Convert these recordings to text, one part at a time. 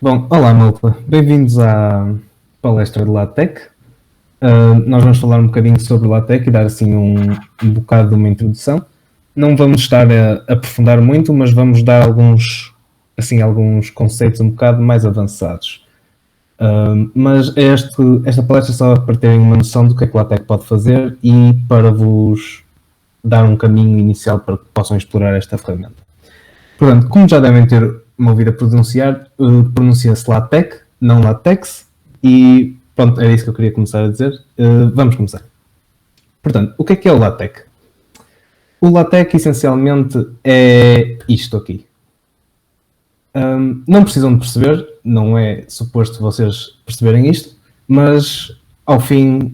Bom, olá malta, bem-vindos à palestra de LaTeX. Nós vamos falar um bocadinho sobre LaTeX e dar assim um bocado de uma introdução. Não vamos estar a aprofundar muito, mas vamos dar alguns conceitos um bocado mais avançados. Mas esta palestra é só para terem uma noção do que é que LaTeX pode fazer e para vos dar um caminho inicial para que possam explorar esta ferramenta. Portanto, como já devem ter me ouvido a pronunciar, pronuncia-se LaTeX, não LaTeX, e pronto, era isso que eu queria começar a dizer. Vamos começar. Portanto, o que é o LaTeX? O LaTeX essencialmente é isto aqui. Não precisam de perceber, não é suposto vocês perceberem isto, mas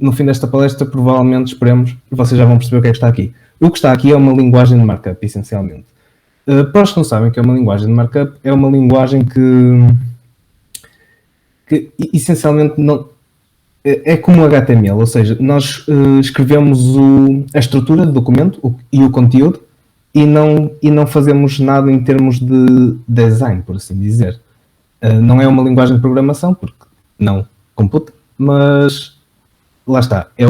no fim desta palestra, provavelmente, esperemos, vocês já vão perceber o que é que está aqui. O que está aqui é uma linguagem de markup, essencialmente. Para os que não sabem que é uma linguagem de markup, é uma linguagem que essencialmente não, é como o HTML, ou seja, nós escrevemos a estrutura do documento e o conteúdo e não fazemos nada em termos de design, por assim dizer. Não é uma linguagem de programação, porque não computa, mas lá está, é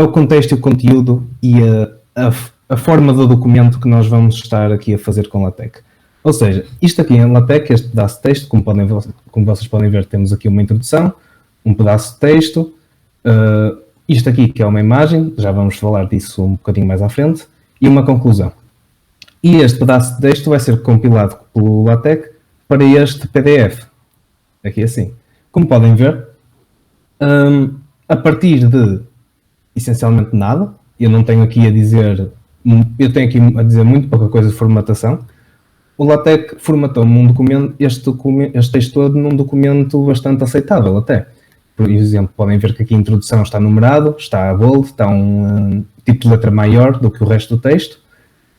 o contexto e o conteúdo e a forma do documento que nós vamos estar aqui a fazer com LaTeX. Ou seja, isto aqui em LaTeX, este pedaço de texto, como vocês podem ver, temos aqui uma introdução, um pedaço de texto, isto aqui que é uma imagem, já vamos falar disso um bocadinho mais à frente, e uma conclusão. E este pedaço de texto vai ser compilado pelo LaTeX para este PDF. Aqui assim. Como podem ver, a partir de essencialmente nada, eu tenho aqui a dizer muito pouca coisa de formatação. O LaTeX formatou-me este texto todo num documento bastante aceitável até. Por exemplo, podem ver que aqui a introdução está numerado, está a bold, está um tipo de letra maior do que o resto do texto.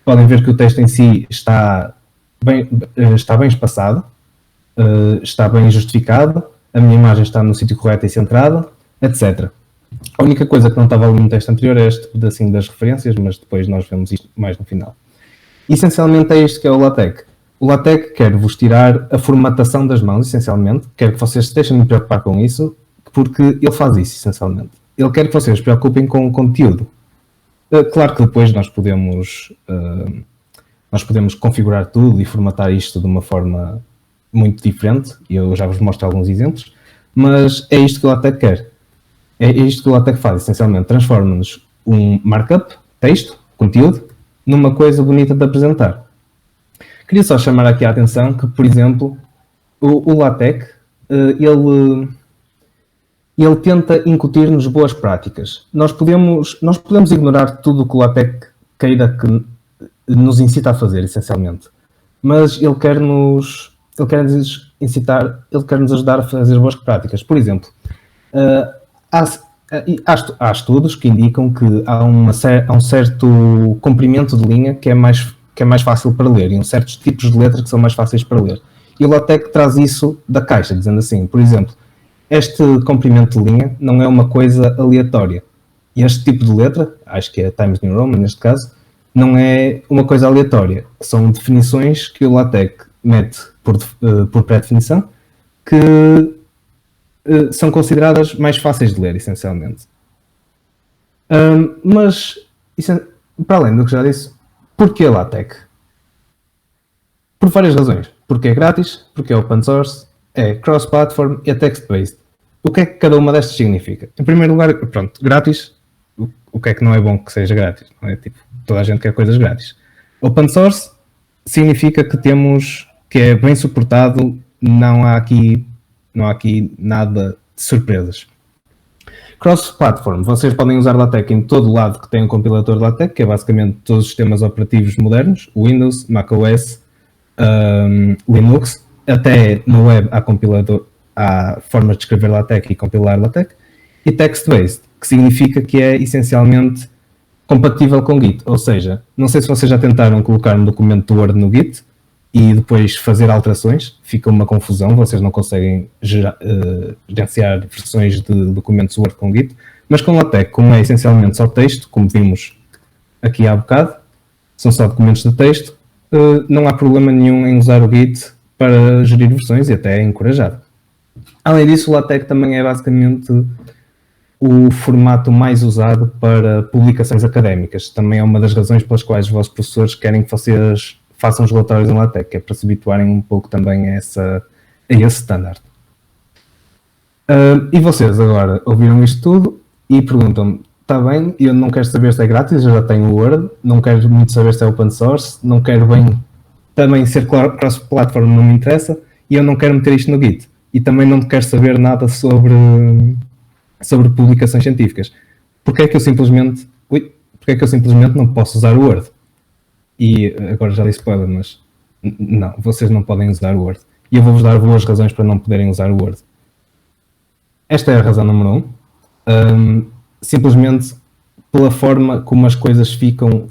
Podem ver que o texto em si está bem espaçado, está bem justificado, a minha imagem está no sítio correto e centrada, etc. A única coisa que não estava ali no texto anterior é este pedacinho das referências, mas depois nós vemos isto mais no final. Essencialmente é isto que é o LaTeX. O LaTeX quer-vos tirar a formatação das mãos, essencialmente. Quer que vocês deixem de preocupar com isso, porque ele faz isso, essencialmente. Ele quer que vocês se preocupem com o conteúdo. Claro que depois nós podemos configurar tudo e formatar isto de uma forma muito diferente, e eu já vos mostro alguns exemplos, mas é isto que o LaTeX quer. É isto que o LaTeX faz, essencialmente. Transforma-nos um markup, texto, conteúdo, numa coisa bonita de apresentar. Queria só chamar aqui a atenção que, por exemplo, o LaTeX, ele tenta incutir-nos boas práticas. Nós podemos ignorar tudo o que o LaTeX queira que nos incita a fazer, essencialmente. Mas ele quer nos ajudar a fazer boas práticas. Por exemplo, há estudos que indicam que há um certo comprimento de linha que é mais fácil para ler e certos tipos de letra que são mais fáceis para ler. E o LaTeX traz isso da caixa, dizendo assim, por exemplo, este comprimento de linha não é uma coisa aleatória. Este tipo de letra, acho que é Times New Roman neste caso, não é uma coisa aleatória. São definições que o LaTeX mete por pré-definição que são consideradas mais fáceis de ler, essencialmente. Mas, para além do que já disse, porquê LaTeX? Por várias razões. Porque é grátis, porque é open source, é cross-platform e é text-based. O que é que cada uma destas significa? Em primeiro lugar, pronto, grátis, o que é que não é bom que seja grátis? Não é? Tipo, toda a gente quer coisas grátis. Open source significa que é bem suportado, não há aqui nada de surpresas. Cross-platform, vocês podem usar LaTeX em todo lado que tem um compilador de LaTeX, que é basicamente todos os sistemas operativos modernos, Windows, macOS, Linux, até no web há formas de escrever LaTeX e compilar LaTeX, e text-based, que significa que é essencialmente compatível com Git, ou seja, não sei se vocês já tentaram colocar um documento do Word no Git e depois fazer alterações, fica uma confusão, vocês não conseguem gerenciar versões de documentos Word com Git, mas com LaTeX, como é essencialmente só texto, como vimos aqui há bocado, são só documentos de texto, não há problema nenhum em usar o Git para gerir versões e até é encorajado. Além disso, o LaTeX também é basicamente o formato mais usado para publicações académicas. Também é uma das razões pelas quais os vossos professores querem que vocês façam os relatórios em LaTeX, é para se habituarem um pouco também a esse standard. E vocês agora ouviram isto tudo e perguntam-me, está bem, eu não quero saber se é grátis, eu já tenho o Word, não quero muito saber se é open source, não quero bem também ser cross-platform, não me interessa, e eu não quero meter isto no Git. E também não quero saber nada sobre publicações científicas. Porque é que eu simplesmente não posso usar o Word? E agora já dei spoiler, mas não, vocês não podem usar o Word. E eu vou-vos dar boas razões para não poderem usar o Word. Esta é a razão número 1. Simplesmente pela forma como as coisas ficam...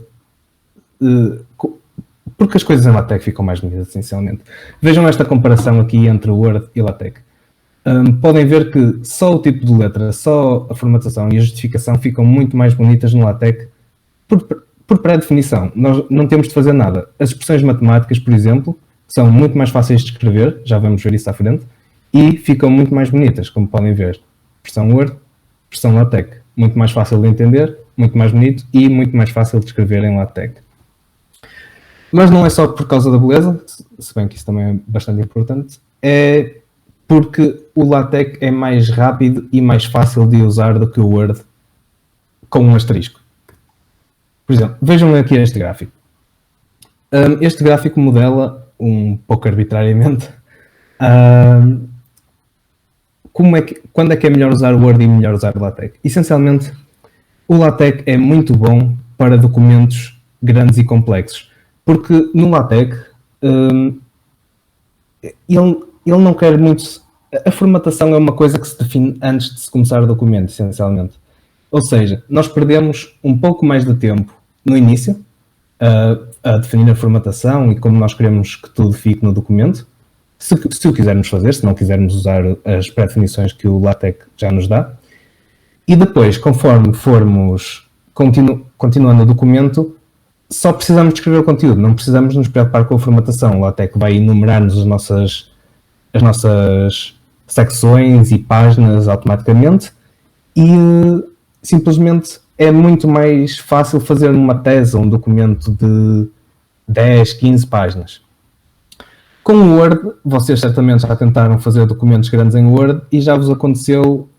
porque as coisas em LaTeX ficam mais bonitas, essencialmente. Vejam esta comparação aqui entre o Word e LaTeX. Podem ver que só o tipo de letra, só a formatação e a justificação ficam muito mais bonitas no LaTeX por pré-definição. Nós não temos de fazer nada. As expressões matemáticas, por exemplo, são muito mais fáceis de escrever, já vamos ver isso à frente, e ficam muito mais bonitas, como podem ver. Versão Word, versão LaTeX. Muito mais fácil de entender, muito mais bonito e muito mais fácil de escrever em LaTeX. Mas não é só por causa da beleza, se bem que isso também é bastante importante, é porque o LaTeX é mais rápido e mais fácil de usar do que o Word com um asterisco. Por exemplo, vejam aqui este gráfico. Este gráfico modela, um pouco arbitrariamente, quando é que é melhor usar o Word e melhor usar o LaTeX. Essencialmente, o LaTeX é muito bom para documentos grandes e complexos. Porque no LaTeX, ele não quer muito... A formatação é uma coisa que se define antes de se começar o documento, essencialmente. Ou seja, nós perdemos um pouco mais de tempo no início a definir a formatação e como nós queremos que tudo fique no documento, se o quisermos fazer, se não quisermos usar as pré-definições que o LaTeX já nos dá. E depois, conforme formos continuando o documento, só precisamos de escrever o conteúdo, não precisamos nos preocupar com a formatação. O LaTeX vai enumerar-nos as nossas secções e páginas automaticamente e simplesmente é muito mais fácil fazer uma tese ou um documento de 10, 15 páginas. Com o Word, vocês certamente já tentaram fazer documentos grandes em Word e já vos aconteceu,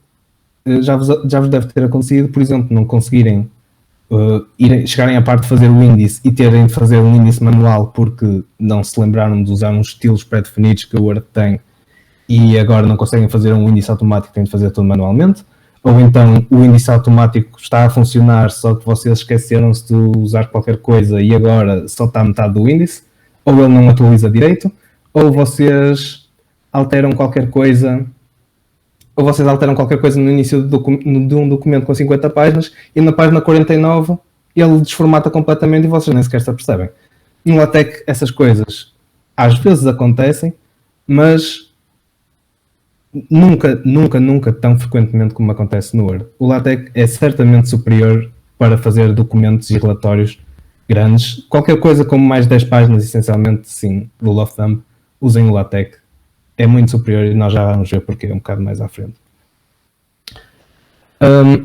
já vos deve ter acontecido, por exemplo, não conseguirem chegarem à parte de fazer o índice e terem de fazer um índice manual porque não se lembraram de usar uns estilos pré-definidos que o Word tem e agora não conseguem fazer um índice automático, têm de fazer tudo manualmente, ou então o índice automático está a funcionar, só que vocês esqueceram-se de usar qualquer coisa e agora só está a metade do índice, ou ele não atualiza direito, ou vocês alteram qualquer coisa no início de um documento com 50 páginas e na página 49 ele desformata completamente e vocês nem sequer se apercebem. No LaTeX essas coisas às vezes acontecem, mas nunca tão frequentemente como acontece no Word. O LaTeX é certamente superior para fazer documentos e relatórios grandes. Qualquer coisa com mais de 10 páginas, essencialmente, sim, rule of thumb, usem o LaTeX. É muito superior e nós já vamos ver porque é um bocado mais à frente.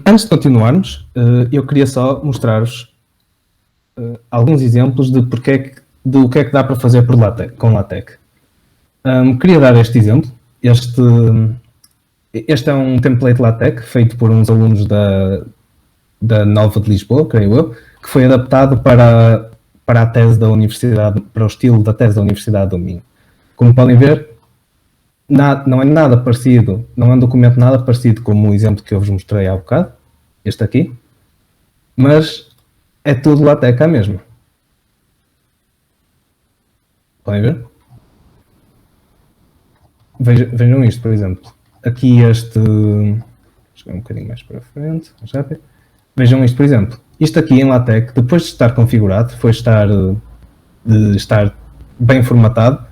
Antes de continuarmos, eu queria só mostrar-vos alguns exemplos de o que é que dá para fazer com LaTeX. Queria dar este exemplo. Este é um template LaTeX feito por uns alunos da Nova de Lisboa, creio eu, que foi adaptado para a tese da universidade, para o estilo da tese da Universidade do Minho. Como podem ver, não é nada parecido, não é um documento nada parecido como o exemplo que eu vos mostrei há bocado, este aqui, mas é tudo LaTeX à mesma. Podem ver? Vejam isto, por exemplo. Aqui chegar um bocadinho mais para frente, mais rápido. Vejam isto, por exemplo. Isto aqui em LaTeX, depois de estar configurado, depois de estar bem formatado,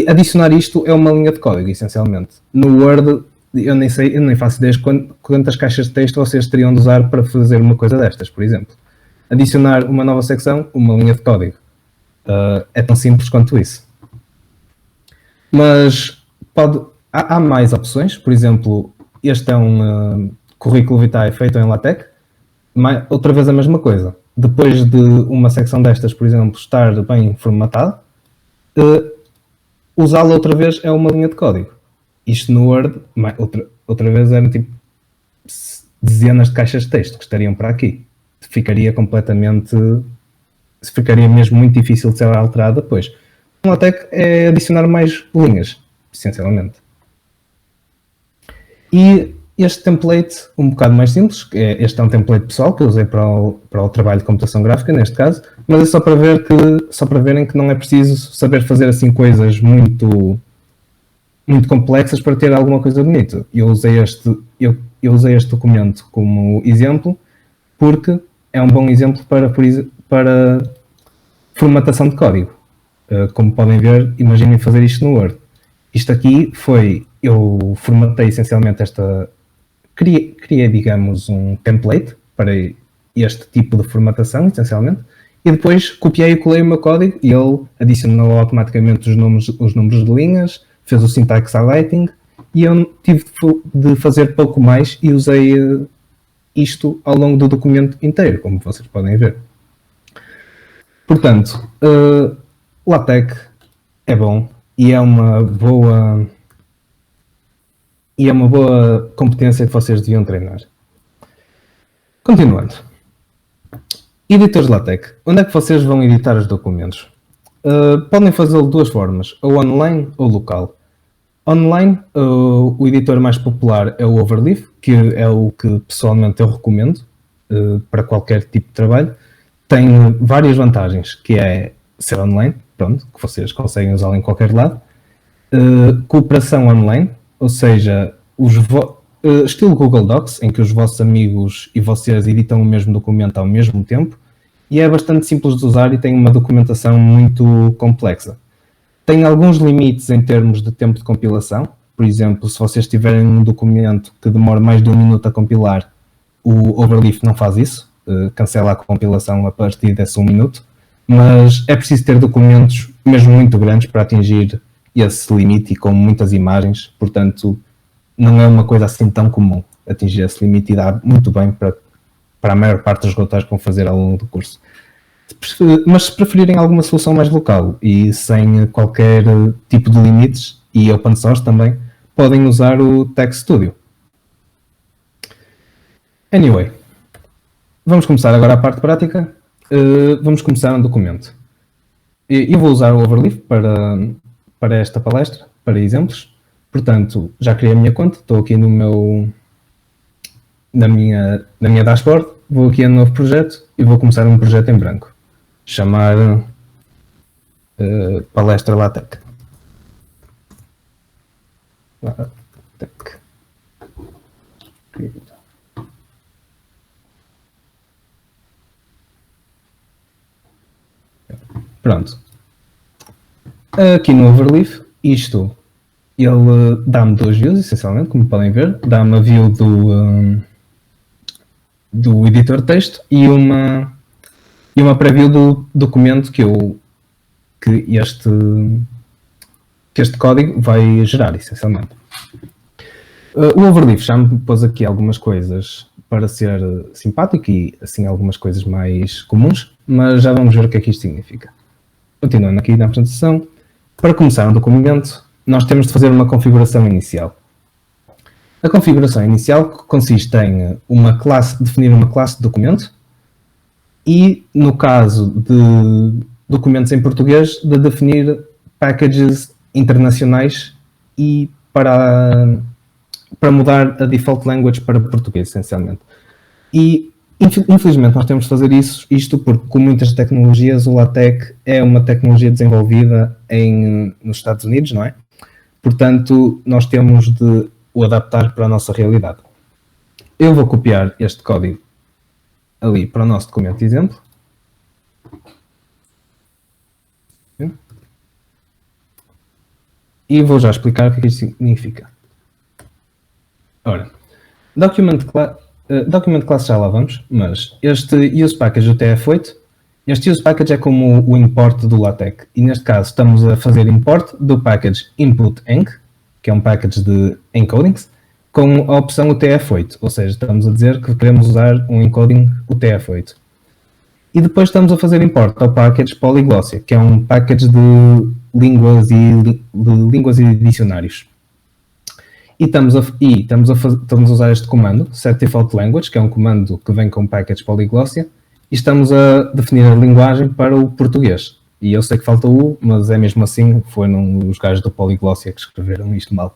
adicionar isto é uma linha de código, essencialmente. No Word, eu nem faço ideia de quantas caixas de texto vocês teriam de usar para fazer uma coisa destas, por exemplo. Adicionar uma nova secção, uma linha de código. É tão simples quanto isso. Mas há mais opções. Por exemplo, este é um currículo vitae feito em LaTeX. Outra vez a mesma coisa. Depois de uma secção destas, por exemplo, estar bem formatada, usá-la outra vez é uma linha de código. Isto no Word, outra vez era tipo dezenas de caixas de texto que estariam para aqui. Ficaria mesmo muito difícil de ser alterada depois. No LaTeX é adicionar mais linhas, essencialmente. E este template, um bocado mais simples, este é um template pessoal que eu usei para o trabalho de computação gráfica, neste caso, mas é só para verem que não é preciso saber fazer assim coisas muito complexas para ter alguma coisa bonita. Eu usei este documento como exemplo porque é um bom exemplo para formatação de código. Como podem ver, imaginem fazer isto no Word. Isto aqui eu formatei essencialmente criei, digamos, um template para este tipo de formatação, essencialmente, e depois copiei e colei o meu código e ele adicionou automaticamente os números de linhas, fez o syntax highlighting e eu tive de fazer pouco mais e usei isto ao longo do documento inteiro, como vocês podem ver. Portanto, LaTeX é bom e é uma boa competência que vocês deviam treinar. Continuando. Editores LaTeX. Onde é que vocês vão editar os documentos? Podem fazê-lo de duas formas, ou online ou local. Online, o editor mais popular é o Overleaf, que é o que pessoalmente eu recomendo para qualquer tipo de trabalho. Tem várias vantagens, que é ser online, pronto, que vocês conseguem usá-lo em qualquer lado. Cooperação online, ou seja, estilo Google Docs, em que os vossos amigos e vocês editam o mesmo documento ao mesmo tempo, e é bastante simples de usar e tem uma documentação muito complexa. Tem alguns limites em termos de tempo de compilação. Por exemplo, se vocês tiverem um documento que demora mais de 1 minuto a compilar, o Overleaf não faz isso, cancela a compilação a partir desse 1 minuto, mas é preciso ter documentos mesmo muito grandes para atingir esse limite e com muitas imagens, portanto não é uma coisa assim tão comum atingir esse limite e dá muito bem para a maior parte dos relatórios que vão fazer ao longo do curso. Mas se preferirem alguma solução mais local e sem qualquer tipo de limites, e open source também, podem usar o Text Studio. Anyway, vamos começar agora a parte prática. Vamos começar um documento. Eu vou usar o Overleaf para esta palestra, para exemplos. Portanto, já criei a minha conta, estou aqui na minha dashboard, vou aqui a novo projeto e vou começar um projeto em branco. Chamar palestra LaTeX. Pronto. Aqui no Overleaf, ele dá-me duas views, essencialmente, como podem ver. Dá-me a view do editor de texto e uma preview do documento que este código vai gerar, essencialmente. O Overleaf já me pôs aqui algumas coisas para ser simpático e assim algumas coisas mais comuns, mas já vamos ver o que é que isto significa. Continuando aqui na apresentação, para começar um documento, nós temos de fazer uma configuração inicial. A configuração inicial consiste em definir uma classe de documento e, no caso de documentos em português, de definir packages internacionais e para mudar a default language para português, essencialmente. E, infelizmente, nós temos de fazer isto porque, com muitas tecnologias, o LaTeX é uma tecnologia desenvolvida nos Estados Unidos, não é? Portanto, nós temos de o adaptar para a nossa realidade. Eu vou copiar este código ali para o nosso documento de exemplo. E vou já explicar o que isto significa. Ora, document class já lá vamos, mas este use package UTF-8, Este use package é como o import do LaTeX, e neste caso estamos a fazer import do package input-enc, que é um package de encodings, com a opção UTF-8, ou seja, estamos a dizer que queremos usar um encoding UTF-8. E depois estamos a fazer import ao package Polyglossia, que é um package de línguas e dicionários. E estamos a usar este comando, setDefaultLanguage, que é um comando que vem com o package Polyglossia, e estamos a definir a linguagem para o português. E eu sei que falta o U, mas é mesmo assim, foram os gajos do Polyglossia que escreveram isto mal.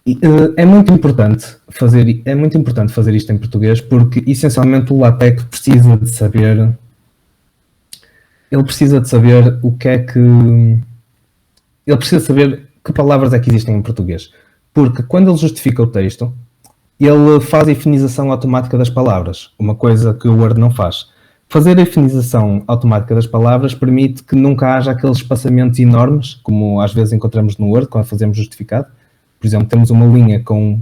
E, é muito importante fazer isto em português, porque essencialmente o LaTeX precisa de saber o que é que... Ele precisa saber que palavras é que existem em português. Porque quando ele justifica o texto, ele faz a efinização automática das palavras, uma coisa que o Word não faz. Fazer a efinização automática das palavras permite que nunca haja aqueles espaçamentos enormes, como às vezes encontramos no Word, quando fazemos justificado. Por exemplo, temos uma linha com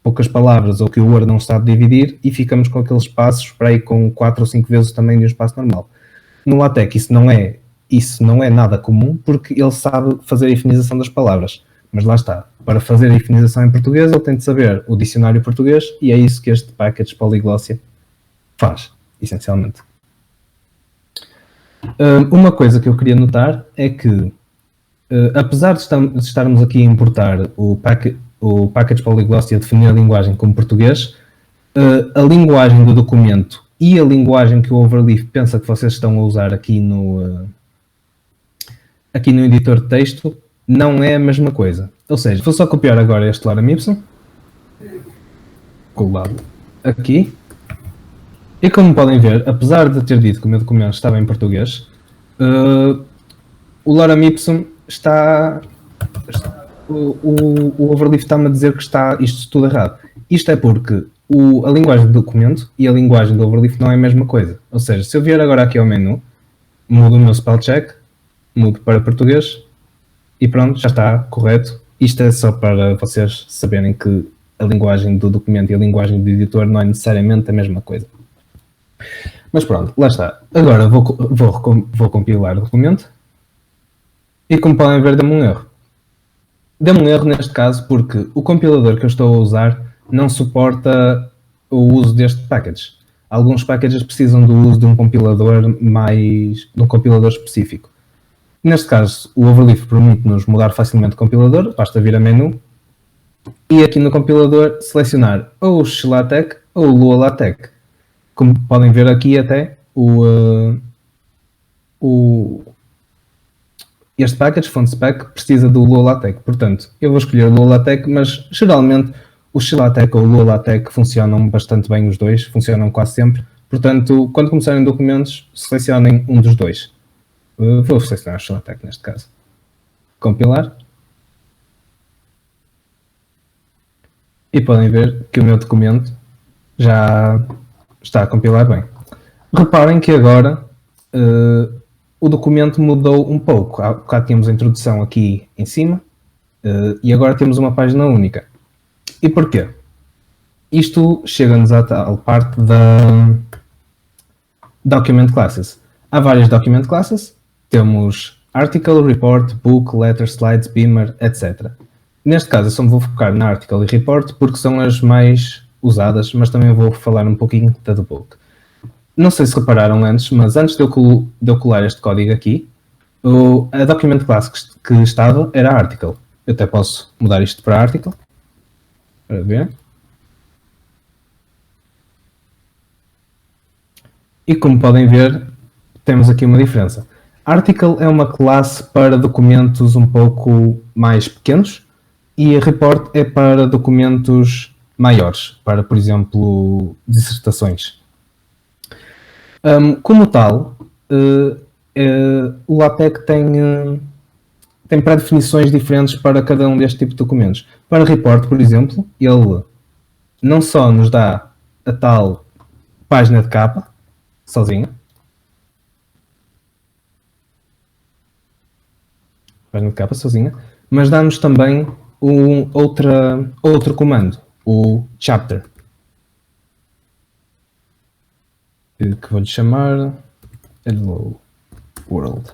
poucas palavras ou que o Word não sabe dividir e ficamos com aqueles espaços para aí com 4 ou 5 vezes o tamanho de um espaço normal. No LaTeX isso não é nada comum, porque ele sabe fazer a efinização das palavras. Mas lá está, para fazer a efinização em português ele tem de saber o dicionário português e é isso que este package Polyglossia faz, essencialmente. Uma coisa que eu queria notar é que, apesar de estarmos aqui a importar o package Polyglossia a definir a linguagem como português, a linguagem do documento e a linguagem que o Overleaf pensa que vocês estão a usar aqui no editor de texto não é a mesma coisa. Ou seja, vou só copiar agora este lorem ipsum, colado aqui, e como podem ver, apesar de ter dito que o meu documento estava em português, o lorem ipsum o Overleaf está-me a dizer que está isto tudo errado. Isto é porque a linguagem do documento e a linguagem do Overleaf não é a mesma coisa. Ou seja, se eu vier agora aqui ao menu, mudo o meu spell check, mudo para português e pronto, já está correto. Isto é só para vocês saberem que a linguagem do documento e a linguagem do editor não é necessariamente a mesma coisa. Mas pronto, lá está. Agora vou compilar o documento e como podem ver deu-me um erro. Deu-me um erro neste caso porque o compilador que eu estou a usar não suporta o uso deste package. Alguns packages precisam do uso de um compilador específico. Neste caso, o Overleaf permite-nos mudar facilmente de compilador, basta vir a menu e aqui no compilador selecionar ou o XLaTeX ou o Lua LaTeX. Como podem ver aqui até, este package, FontSpec, precisa do Lua LaTeX. Portanto, eu vou escolher o Lua LaTeX, mas geralmente o XLaTeX ou o Lua LaTeX funcionam bastante bem os dois, funcionam quase sempre. Portanto, quando começarem documentos, selecionem um dos dois. Vou selecionar o XLaTeX neste caso. Compilar. E podem ver que o meu documento já está a compilar bem. Reparem que agora o documento mudou um pouco. Há bocado tínhamos a introdução aqui em cima e agora temos uma página única. E porquê? Isto chega-nos à tal parte da Document Classes. Há várias Document Classes. Temos Article, Report, Book, Letter, Slides, Beamer, etc. Neste caso eu só me vou focar na Article e Report porque são as mais usadas, mas também vou falar um pouquinho da do Book. Não sei se repararam antes, mas antes de eu colar este código aqui, a Document Class que estava era Article. Eu até posso mudar isto para Article. Para ver. E como podem ver, temos aqui uma diferença. Article é uma classe para documentos um pouco mais pequenos e a Report é para documentos maiores, para, por exemplo, dissertações. Como tal, o LaTeX tem pré-definições diferentes para cada um deste tipo de documentos. Para Report, por exemplo, ele não só nos dá a tal página de capa, sozinha, mas dá-nos também outro comando, o chapter. que vou-lhe chamar Hello World.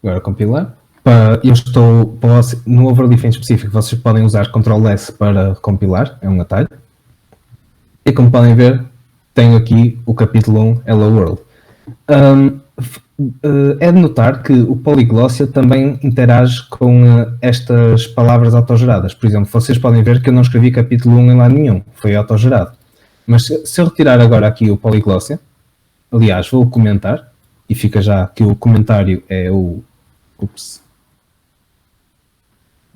Agora compilar. Eu estou no overleaf em específico, vocês podem usar Ctrl S para compilar, é um atalho. E como podem ver, tenho aqui o capítulo 1 Hello World. É de notar que o Polyglossia também interage com estas palavras autogeradas. Por exemplo, vocês podem ver que eu não escrevi capítulo 1 em lado nenhum, foi autogerado. Mas se eu retirar agora aqui o Polyglossia, aliás, vou comentar, e fica já que o comentário é o...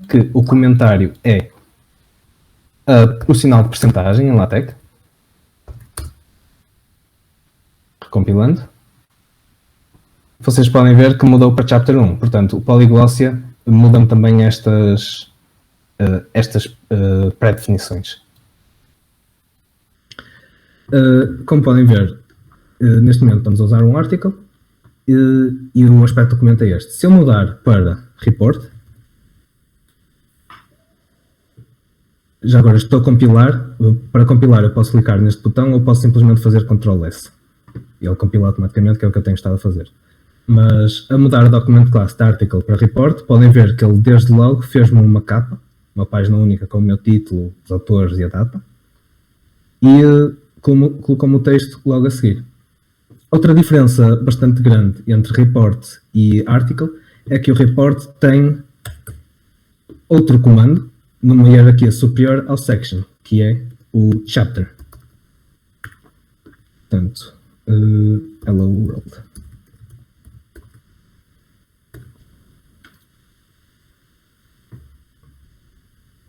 que o comentário é o sinal de percentagem em LaTeX. Compilando. Vocês podem ver que mudou para Chapter 1. Portanto, o Polyglossia mudam também estas pré-definições. Como podem ver, neste momento estamos a usar um article e o aspecto do documento é este. Se eu mudar para report, já agora estou a compilar. Para compilar eu posso clicar neste botão ou posso simplesmente fazer Ctrl S. E ele compila automaticamente, que é o que eu tenho estado a fazer. Mas a mudar o document class da article para report, podem ver que ele desde logo fez-me uma capa, uma página única com o meu título, os autores e a data, e colocou-me o texto logo a seguir. Outra diferença bastante grande entre report e article é que o report tem outro comando numa hierarquia superior ao section, que é o chapter. Portanto, Hello World.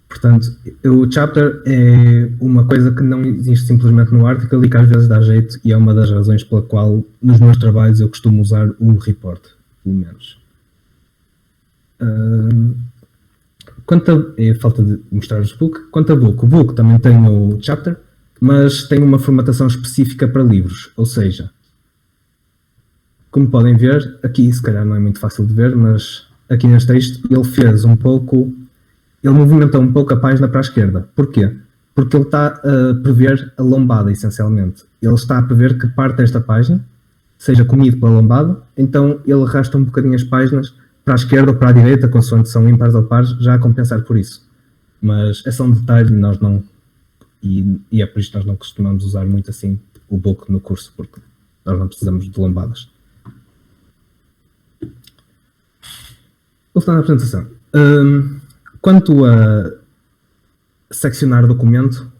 Portanto, o chapter é uma coisa que não existe simplesmente no article e que às vezes dá jeito, e é uma das razões pela qual nos meus trabalhos eu costumo usar o report, pelo menos. Falta de mostrar-vos o book. Quanto a book, o book também tem o chapter, mas tem uma formatação específica para livros, ou seja, como podem ver, aqui se calhar não é muito fácil de ver, mas aqui neste texto ele movimentou um pouco a página para a esquerda. Porquê? Porque ele está a prever a lombada, essencialmente. Ele está a prever que parte desta página seja comido pela lombada, então ele arrasta um bocadinho as páginas para a esquerda ou para a direita, consoante são ímpares ou pares, já a compensar por isso. Mas é só um detalhe e nós não... E é por isso que nós não costumamos usar muito assim o book no curso, porque nós não precisamos de lombadas. Voltando à apresentação. Quanto a seccionar documento,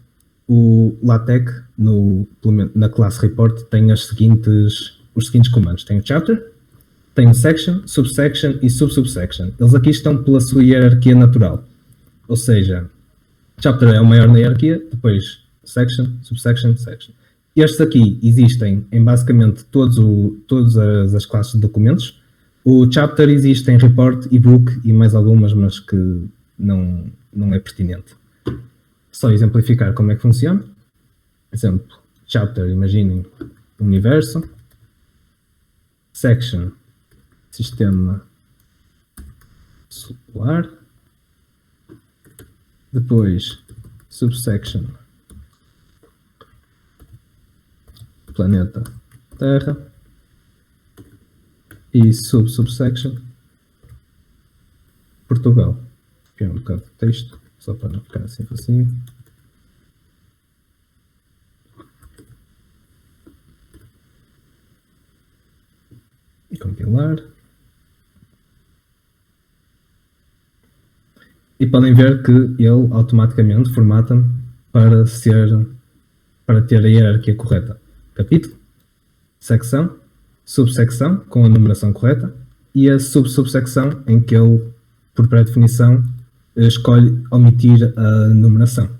o LaTeX na classe report tem os seguintes comandos. Tem o chapter, tem o section, subsection e subsubsection. Eles aqui estão pela sua hierarquia natural. Ou seja, chapter é o maior na hierarquia, depois section, subsection, section. Estes aqui existem em basicamente todas as classes de documentos. O chapter existe em report e book e mais algumas, mas que não é pertinente. Só exemplificar como é que funciona. Exemplo, chapter, imaginem, universo. Section, sistema solar. Depois, subsection, planeta Terra. E subsection, Portugal. Aqui é um bocado de texto, só para não ficar assim facinho. E compilar. E podem ver que ele automaticamente formata-me para ter a hierarquia correta. Capítulo, secção, subsecção com a numeração correta e a subsecção em que ele, por pré-definição, escolhe omitir a numeração.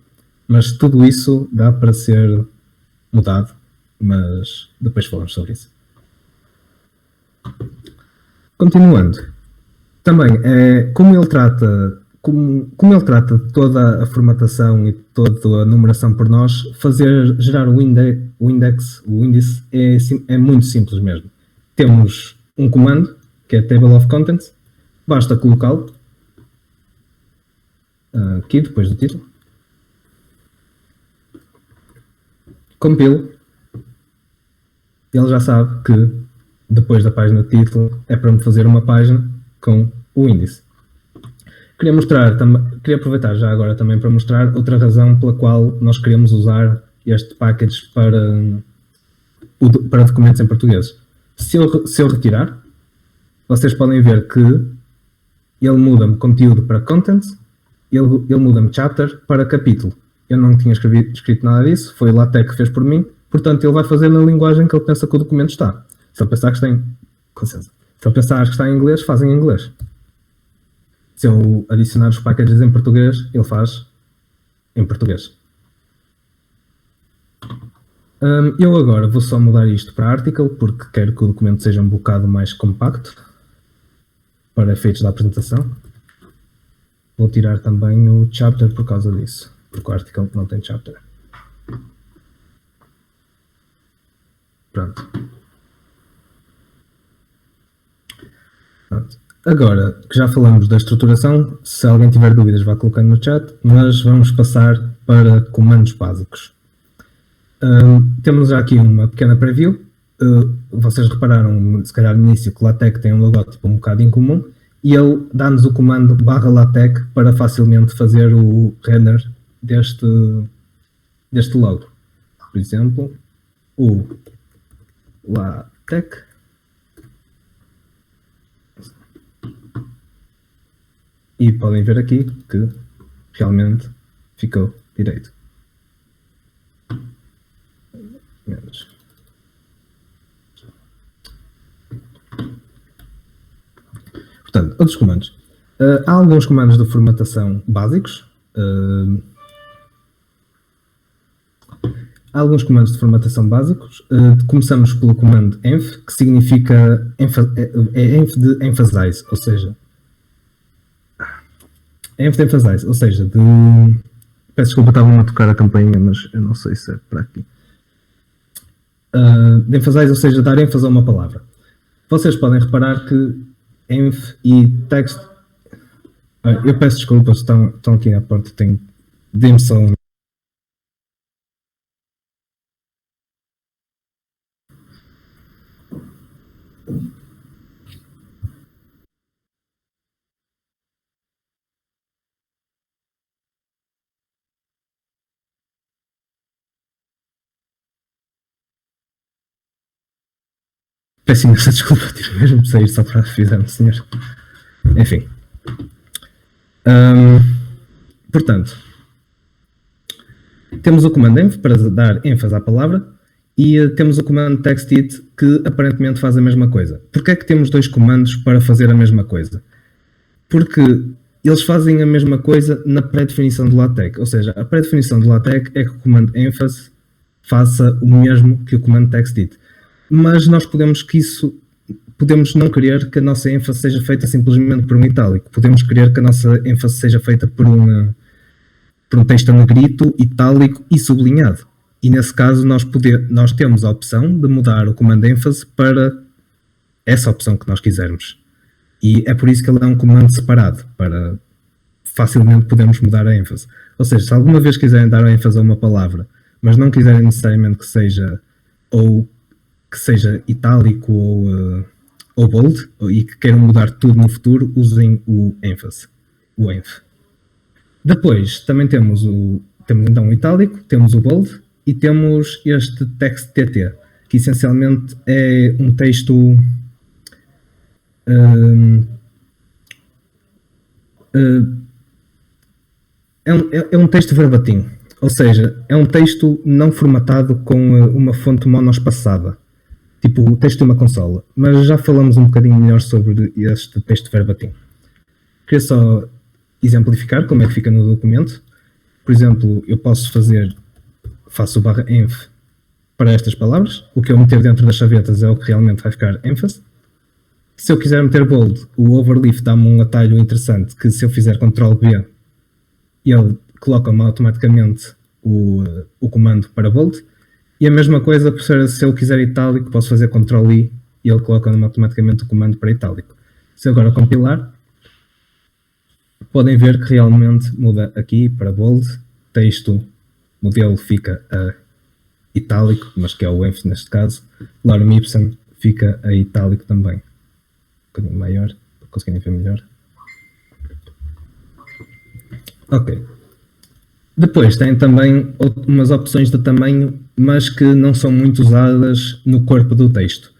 Mas tudo isso dá para ser mudado, mas depois falamos sobre isso. Continuando, também como ele trata toda a formatação e toda a numeração por nós, gerar o índice é muito simples mesmo. Temos um comando, que é Table of Contents, basta colocá-lo aqui depois do título. compilo, ele já sabe que depois da página de título é para me fazer uma página com o índice. Queria aproveitar já agora também para mostrar outra razão pela qual nós queremos usar este package para documentos em português. Se eu retirar, vocês podem ver que ele muda-me conteúdo para content, ele muda-me chapter para capítulo. Eu não tinha escrito nada disso, foi o LaTeX que fez por mim, portanto ele vai fazer na linguagem que ele pensa que o documento está. Se ele pensar que está em inglês, faz em inglês. Se eu adicionar os packages em português, ele faz em português. Eu agora vou só mudar isto para article, porque quero que o documento seja um bocado mais compacto para efeitos da apresentação. Vou tirar também o chapter por causa disso, porque o article não tem chapter. Pronto. Agora que já falamos da estruturação, se alguém tiver dúvidas vá colocando no chat, mas vamos passar para comandos básicos. Temos já aqui uma pequena preview. Vocês repararam, se calhar no início, que o LaTeX tem um logótipo um bocado incomum e ele dá-nos o comando /LaTeX para facilmente fazer o render deste logo. Por exemplo, o LaTeX. E podem ver aqui que realmente ficou direito. Portanto, outros comandos. Há alguns comandos de formatação básicos. Começamos pelo comando env, que significa env de emphasize, ou seja, peço desculpa, estavam a tocar a campainha, mas eu não sei se é para aqui. De emphasize, ou seja, dar ênfase a uma palavra. Vocês podem reparar que env e text... eu peço desculpa, estão aqui à porta, dê-me só um... Peço imensa desculpa, tive mesmo de sair só para avisar-me, senhor. Enfim. Portanto, temos o comando env para dar ênfase à palavra e temos o comando textit que aparentemente faz a mesma coisa. Porquê é que temos dois comandos para fazer a mesma coisa? Porque eles fazem a mesma coisa na pré-definição do LaTeX. Ou seja, a pré-definição do LaTeX é que o comando ênfase faça o mesmo que o comando textit. Mas nós podemos não querer que a nossa ênfase seja feita simplesmente por um itálico. Podemos querer que a nossa ênfase seja feita por um texto a negrito, itálico e sublinhado. E nesse caso nós temos a opção de mudar o comando ênfase para essa opção que nós quisermos. E é por isso que ele é um comando separado, para facilmente podermos mudar a ênfase. Ou seja, se alguma vez quiserem dar ênfase a uma palavra, mas não quiserem necessariamente que seja itálico ou bold, e que queiram mudar tudo no futuro, usem o ênfase, o env. Depois também temos então o itálico, temos o bold e temos este text TT, que essencialmente é um texto é um texto verbatim, ou seja, é um texto não formatado com uma fonte monospassada, tipo o texto de uma consola, mas já falamos um bocadinho melhor sobre este texto verbatim. Queria só exemplificar como é que fica no documento. Por exemplo, eu faço o /env para estas palavras, o que eu meter dentro das chavetas é o que realmente vai ficar ênfase. Se eu quiser meter bold, o overleaf dá-me um atalho interessante que se eu fizer Ctrl+B, ele coloca-me automaticamente o comando para bold. E a mesma coisa, se eu quiser itálico, posso fazer Ctrl+I e ele coloca-me automaticamente o comando para itálico. Se eu agora compilar, podem ver que realmente muda aqui para bold, texto, modelo fica a itálico, mas que é o ênfase neste caso. Lorem ipsum fica a itálico também. Um bocadinho maior, para conseguirem ver melhor. Ok. Depois tem também umas opções de tamanho, mas que não são muito usadas no corpo do texto.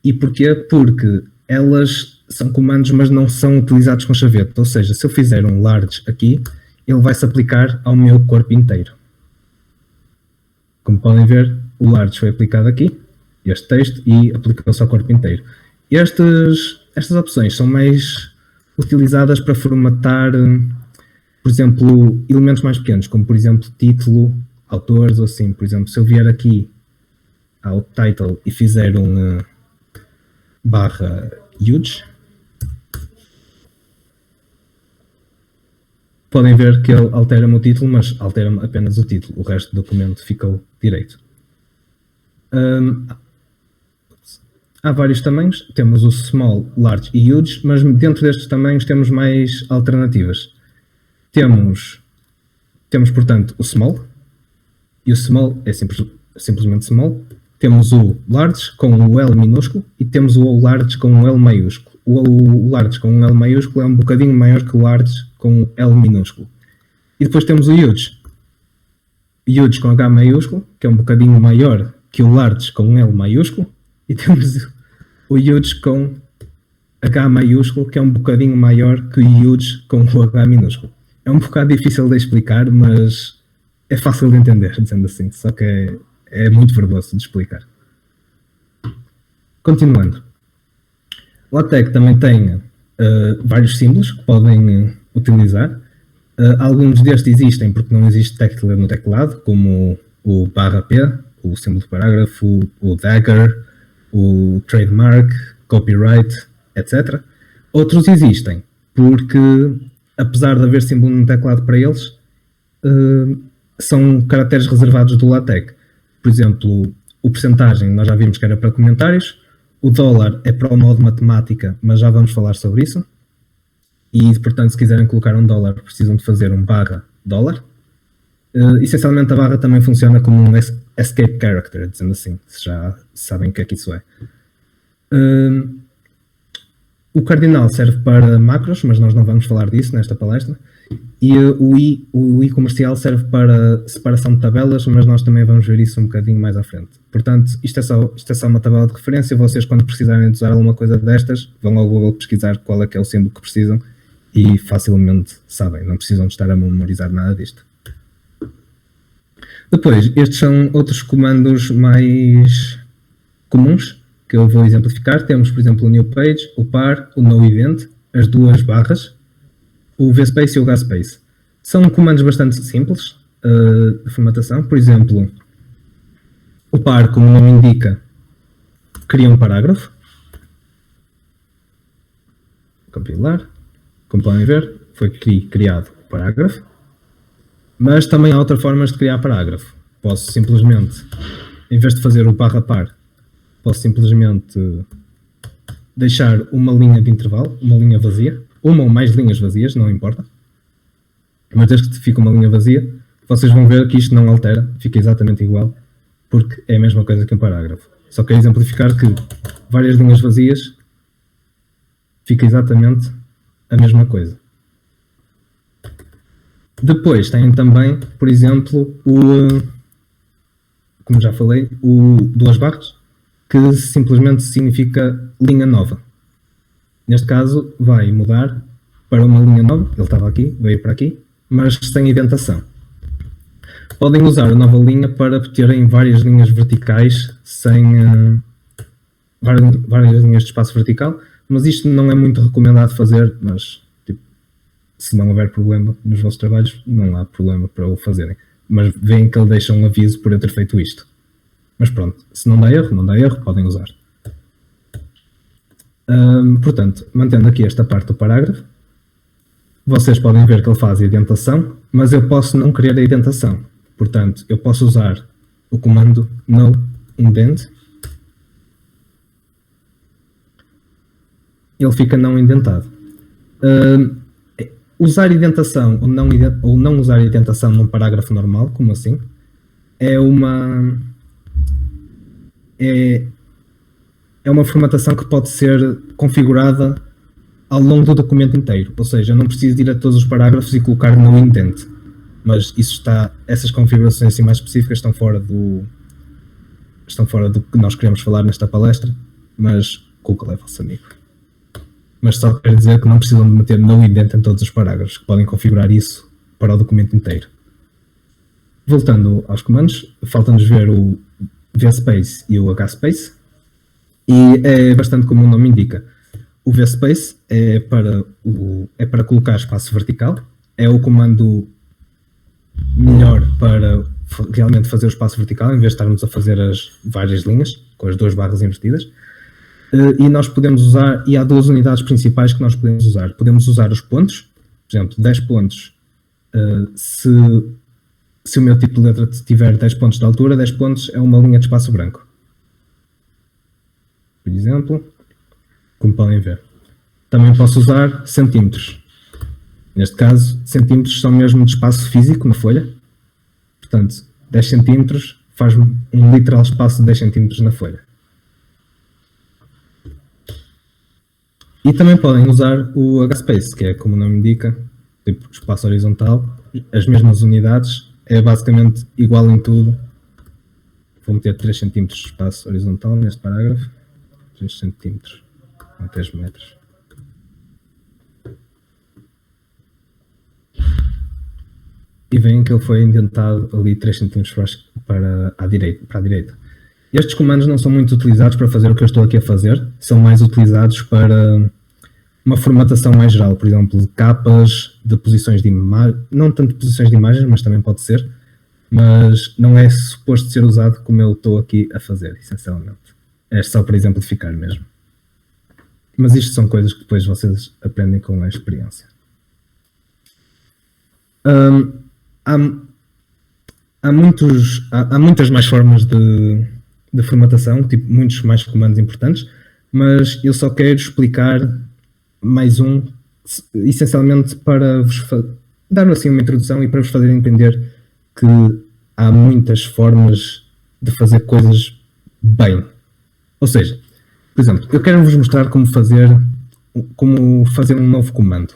E porquê? Porque elas são comandos, mas não são utilizados com chavete. Ou seja, se eu fizer um large aqui, ele vai se aplicar ao meu corpo inteiro. Como podem ver, o large foi aplicado aqui, este texto, e aplicou-se ao corpo inteiro. Estas opções são mais utilizadas para formatar, por exemplo, elementos mais pequenos, como por exemplo título, autores ou assim. Por exemplo, se eu vier aqui ao title e fizer um barra huge, podem ver que ele altera-me o título, mas altera-me apenas o título. O resto do documento ficou direito. Há vários tamanhos. Temos o small, large e huge, mas dentro destes tamanhos temos mais alternativas. Temos portanto, o small. E o small é simplesmente small. Temos o large com o L minúsculo e temos o large com o L maiúsculo. O large com o L maiúsculo é um bocadinho maior que o large com o L minúsculo. E depois temos o huge. Huge com H maiúsculo, que é um bocadinho maior que o large com L maiúsculo. E temos o huge com H maiúsculo, que é um bocadinho maior que o huge com o H minúsculo. É um bocado difícil de explicar, mas é fácil de entender, dizendo assim. Só que é muito verboso de explicar. Continuando. O LaTeX também tem vários símbolos que podem utilizar. Alguns destes existem porque não existe tecla no teclado, como o /P, o símbolo de parágrafo, o dagger, o trademark, copyright, etc. Outros existem porque, apesar de haver símbolo no teclado para eles, são caracteres reservados do LaTeX. Por exemplo, o percentagem nós já vimos que era para comentários, o dólar é para o modo matemática, mas já vamos falar sobre isso. E, portanto, se quiserem colocar um dólar, precisam de fazer um /$. Essencialmente, a barra também funciona como um escape character, dizendo assim, se já sabem o que é que isso é. O cardinal serve para macros, mas nós não vamos falar disso nesta palestra. E o I comercial serve para separação de tabelas, mas nós também vamos ver isso um bocadinho mais à frente. Portanto, isto é só uma tabela de referência. Vocês, quando precisarem de usar alguma coisa destas, vão ao Google pesquisar qual é que é o símbolo que precisam e facilmente sabem. Não precisam de estar a memorizar nada disto. Depois, estes são outros comandos mais comuns que eu vou exemplificar. Temos, por exemplo, o new page, o par, o no event, as duas barras, o vspace e o gaspace. São comandos bastante simples de formatação. Por exemplo, o par, como o nome indica, cria um parágrafo. Compilar. Como podem ver, foi criado o parágrafo. Mas também há outras formas de criar parágrafo. Posso simplesmente, em vez de fazer o /par, posso simplesmente deixar uma linha de intervalo, uma linha vazia, uma ou mais linhas vazias, não importa. Mas desde que fica uma linha vazia, vocês vão ver que isto não altera, fica exatamente igual, porque é a mesma coisa que um parágrafo. Só quero exemplificar que várias linhas vazias fica exatamente a mesma coisa. Depois tem também, por exemplo, como já falei, o duas barras, que simplesmente significa linha nova. Neste caso, vai mudar para uma linha nova. Ele estava aqui, veio para aqui, mas sem indentação. Podem usar a nova linha para terem várias linhas verticais, sem várias linhas de espaço vertical, mas isto não é muito recomendado fazer, mas se não houver problema nos vossos trabalhos, não há problema para o fazerem. Mas veem que ele deixa um aviso por eu ter feito isto. Mas pronto, se não dá erro, podem usar. Portanto, mantendo aqui esta parte do parágrafo, vocês podem ver que ele faz a indentação, mas eu posso não querer a indentação. Portanto, eu posso usar o comando no indent. Ele fica não indentado. Usar indentação ou não usar indentação num parágrafo normal, como assim, é uma é uma formatação que pode ser configurada ao longo do documento inteiro. Ou seja, eu não preciso ir a todos os parágrafos e colocar no indent. Mas essas configurações assim mais específicas estão fora do que nós queremos falar nesta palestra, mas Google é vosso amigo. Mas só quero dizer que não precisam de meter no indent em todos os parágrafos, que podem configurar isso para o documento inteiro. Voltando aos comandos, falta-nos ver o vspace e o hspace, e é bastante como o nome indica. O vspace é para colocar espaço vertical, é o comando melhor para realmente fazer o espaço vertical, em vez de estarmos a fazer as várias linhas, com as duas barras invertidas. E nós podemos usar, e há duas unidades principais que nós podemos usar. Podemos usar os pontos, por exemplo, 10 pontos. Se o meu tipo de letra tiver 10 pontos de altura, 10 pontos é uma linha de espaço branco. Por exemplo, como podem ver. Também posso usar centímetros. Neste caso, centímetros são mesmo de espaço físico na folha. Portanto, 10 centímetros faz-me um literal espaço de 10 centímetros na folha. E também podem usar o hspace, que é como o nome indica, tipo espaço horizontal, as mesmas unidades, é basicamente igual em tudo. Vou meter 3 cm de espaço horizontal neste parágrafo, 3 cm, ou 3 metros. E veem que ele foi indentado ali 3 cm para a direita. Estes comandos não são muito utilizados para fazer o que eu estou aqui a fazer, são mais utilizados para uma formatação mais geral, por exemplo, de capas, de posições de imagem, não tanto de posições de imagens, mas também pode ser, mas não é suposto ser usado como eu estou aqui a fazer, essencialmente. É só para exemplificar mesmo. Mas isto são coisas que depois vocês aprendem com a experiência. Há muitas mais formas de formatação, tipo, muitos mais comandos importantes, mas eu só quero explicar mais um, essencialmente para vos dar assim uma introdução e para vos fazer entender que há muitas formas de fazer coisas bem. Ou seja, por exemplo, eu quero vos mostrar como fazer um novo comando.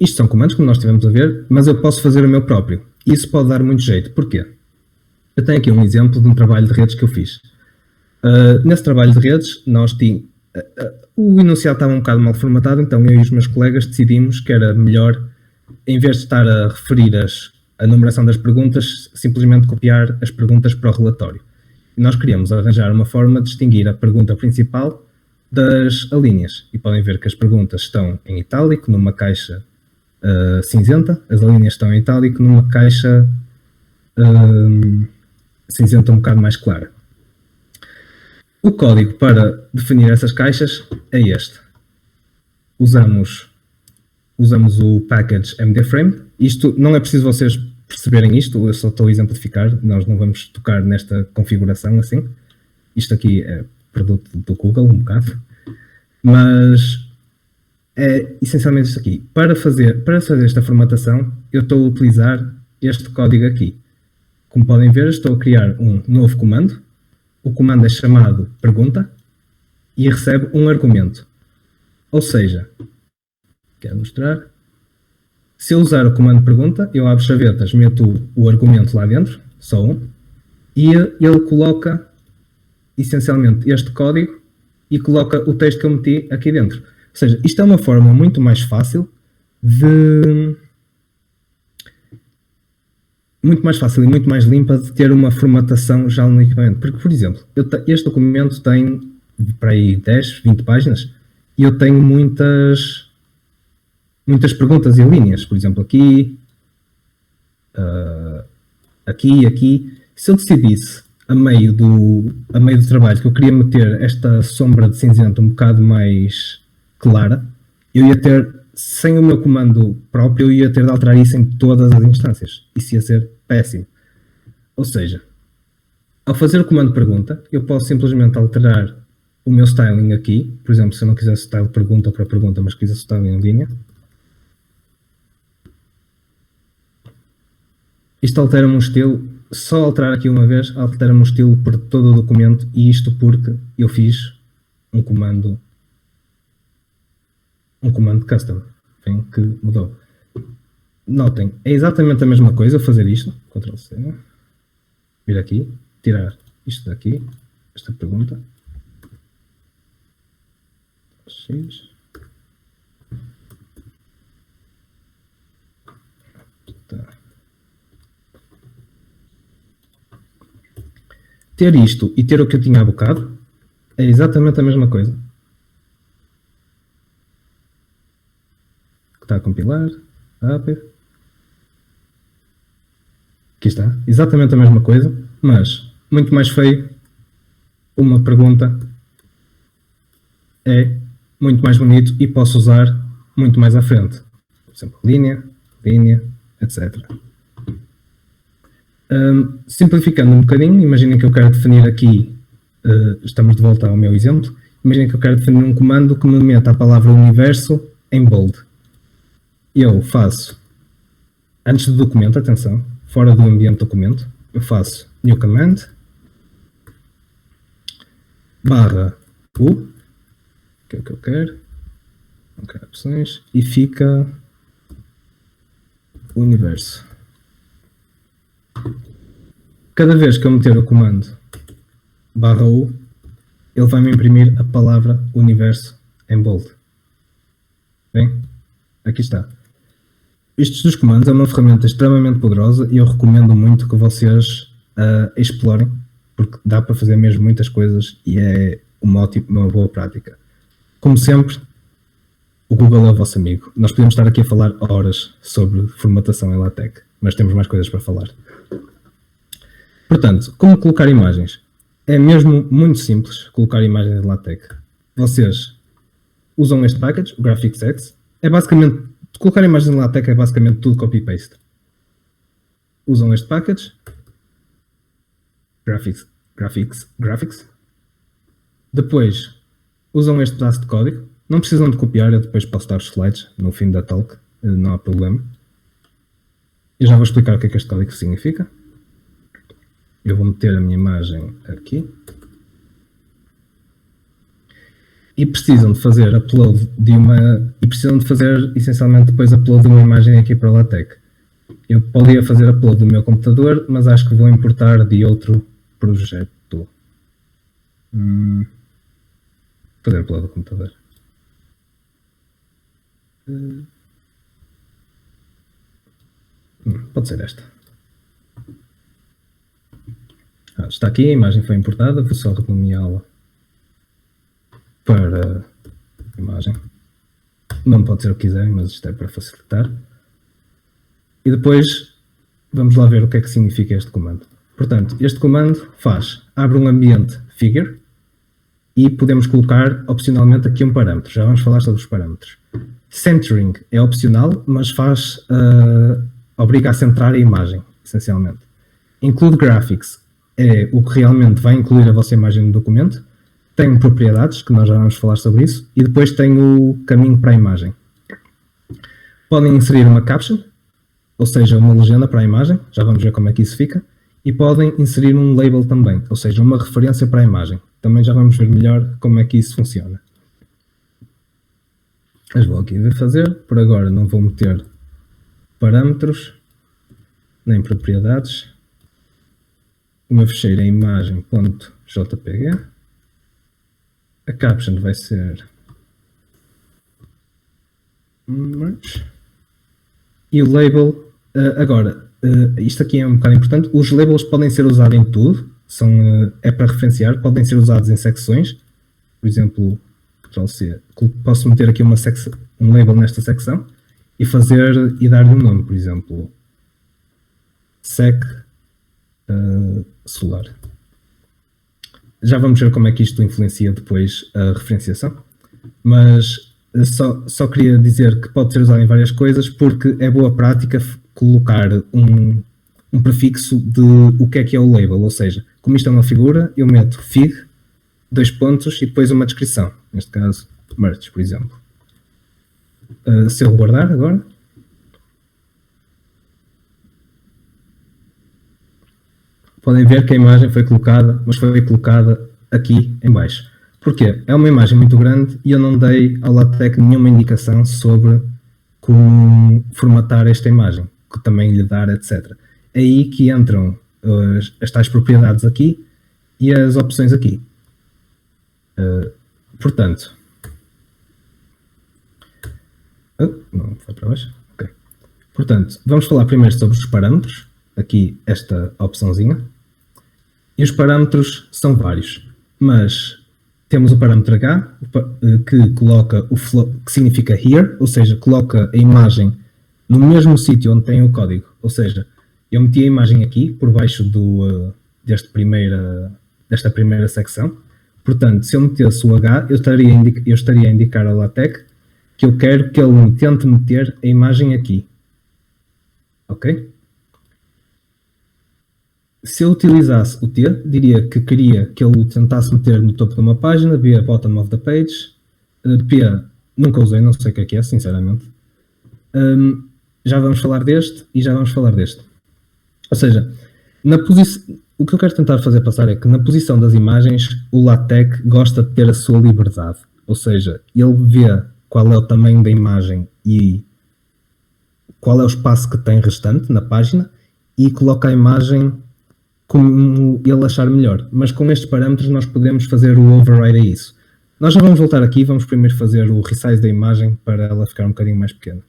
Isto são comandos, como nós estivemos a ver, mas eu posso fazer o meu próprio. Isso pode dar muito jeito. Porquê? Eu tenho aqui um exemplo de um trabalho de redes que eu fiz. Nesse trabalho de redes, o enunciado estava um bocado mal formatado, então eu e os meus colegas decidimos que era melhor, em vez de estar a referir a numeração das perguntas, simplesmente copiar as perguntas para o relatório. E nós queríamos arranjar uma forma de distinguir a pergunta principal das alíneas. E podem ver que as perguntas estão em itálico, numa caixa cinzenta, as alíneas estão em itálico, numa caixa cinzenta um bocado mais clara. O código para definir essas caixas é este. Usamos o package mdframe. Isto não é preciso vocês perceberem isto, eu só estou a exemplificar, nós não vamos tocar nesta configuração assim. Isto aqui é produto do Google, um bocado. Mas é essencialmente isto aqui. Para fazer esta formatação, eu estou a utilizar este código aqui. Como podem ver, estou a criar um novo comando. O comando é chamado pergunta e recebe um argumento. Ou seja, quero mostrar. Se eu usar o comando pergunta, eu abro chavetas, meto o argumento lá dentro, só um, e ele coloca essencialmente este código e coloca o texto que eu meti aqui dentro. Ou seja, isto é uma forma muito mais fácil e muito mais limpa de ter uma formatação já no equipamento. Porque, por exemplo, este documento tem para aí 10, 20 páginas e eu tenho muitas perguntas e linhas. Por exemplo, aqui, aqui. Se eu decidisse, a meio do trabalho, que eu queria meter esta sombra de cinzento um bocado mais clara, eu ia ter, sem o meu comando próprio, eu ia ter de alterar isso em todas as instâncias. Isso ia ser péssimo. Ou seja, ao fazer o comando pergunta, eu posso simplesmente alterar o meu styling aqui. Por exemplo, se eu não quisesse style pergunta para pergunta, mas quisesse styling em linha. Isto altera-me um estilo só alterar aqui uma vez, altera-me o estilo por todo o documento, e isto porque eu fiz um comando custom, bem, que mudou. Notem, é exatamente a mesma coisa fazer isto, Ctrl C, vir aqui, tirar isto daqui, esta pergunta, X, tá. Ter isto e ter o que eu tinha há bocado é exatamente a mesma coisa. Está a compilar, rápido. Aqui está, exatamente a mesma coisa, mas muito mais feio. Uma pergunta é muito mais bonito e posso usar muito mais à frente. Por exemplo, linha, etc. Simplificando um bocadinho, imaginem que eu quero definir aqui, estamos de volta ao meu exemplo, imaginem que eu quero definir um comando que me meta a palavra universo em bold. Eu faço, antes do documento, atenção, fora do ambiente documento, eu faço new command, barra U, que é o que eu quero, não quero opções, e fica universo. Cada vez que eu meter o comando barra U, ele vai me imprimir a palavra universo em bold. Bem, aqui está. Estes dos comandos é uma ferramenta extremamente poderosa e eu recomendo muito que vocês explorem, porque dá para fazer mesmo muitas coisas e é uma boa prática. Como sempre, o Google é o vosso amigo. Nós podemos estar aqui a falar horas sobre formatação em LaTeX, mas temos mais coisas para falar. Portanto, como colocar imagens? É mesmo muito simples colocar imagens em LaTeX. Vocês usam este package, o GraphicsX. É basicamente, colocar imagens em LaTeX é basicamente tudo copy-paste. Usam este package, Graphics. Depois, usam este pedaço de código. Não precisam de copiar, eu depois posso dar os slides no fim da talk, não há problema. Eu já vou explicar o que é que este código significa. Eu vou meter a minha imagem aqui. E precisam de fazer upload essencialmente depois upload de uma imagem aqui para o LaTeX. Eu poderia fazer upload do meu computador, mas acho que vou importar de outro projeto. Fazer upload do computador. Pode ser esta. Está aqui, a imagem foi importada, vou só renomeá-la para a imagem. Não pode ser o que quiserem, mas isto é para facilitar. E depois vamos lá ver o que é que significa este comando. Portanto, este comando abre um ambiente figure e podemos colocar opcionalmente aqui um parâmetro. Já vamos falar sobre os parâmetros. Centering é opcional, mas obriga a centrar a imagem, essencialmente. Include graphics é o que realmente vai incluir a vossa imagem no documento. Tem propriedades, que nós já vamos falar sobre isso, e depois tem o caminho para a imagem. Podem inserir uma caption, ou seja, uma legenda para a imagem, já vamos ver como é que isso fica, e podem inserir um label também, ou seja, uma referência para a imagem. Também já vamos ver melhor como é que isso funciona. Mas vou aqui fazer, por agora não vou meter parâmetros, nem propriedades. O meu fecheiro é imagem.jpg. A caption vai ser e o label, isto aqui é um bocado importante, os labels podem ser usados em tudo, é para referenciar, podem ser usados em secções, por exemplo, posso meter aqui um label nesta secção e dar-lhe um nome, por exemplo, sec solar. Já vamos ver como é que isto influencia depois a referenciação, mas só queria dizer que pode ser usado em várias coisas porque é boa prática colocar um prefixo de o que é o label, ou seja, como isto é uma figura, eu meto fig, 2 pontos e depois uma descrição, neste caso merge, por exemplo. Se eu guardar agora, podem ver que a imagem foi colocada, mas foi colocada aqui em baixo. Porquê? É uma imagem muito grande e eu não dei ao LaTeX nenhuma indicação sobre como formatar esta imagem, que também lhe dar, etc. É aí que entram as tais propriedades aqui e as opções aqui. Portanto, não foi para baixo? Ok. Portanto, vamos falar primeiro sobre os parâmetros. Aqui esta opçãozinha. E os parâmetros são vários, mas temos o parâmetro H, que coloca o flow, que significa here, ou seja, coloca a imagem no mesmo sítio onde tem o código. Ou seja, eu meti a imagem aqui, por baixo desta primeira secção. Portanto, se eu metesse o H, eu estaria a indicar ao LaTeX que eu quero que ele tente meter a imagem aqui. Ok? Se eu utilizasse o T, diria que queria que ele o tentasse meter no topo de uma página, B, bottom of the page. P, nunca usei, não sei o que é, sinceramente. Já vamos falar deste e já vamos falar deste. Ou seja, o que eu quero tentar fazer passar é que na posição das imagens, o LaTeX gosta de ter a sua liberdade. Ou seja, ele vê qual é o tamanho da imagem e qual é o espaço que tem restante na página e coloca a imagem como ele achar melhor. Mas com estes parâmetros nós podemos fazer o override a isso. Nós já vamos voltar aqui, vamos primeiro fazer o resize da imagem para ela ficar um bocadinho mais pequena.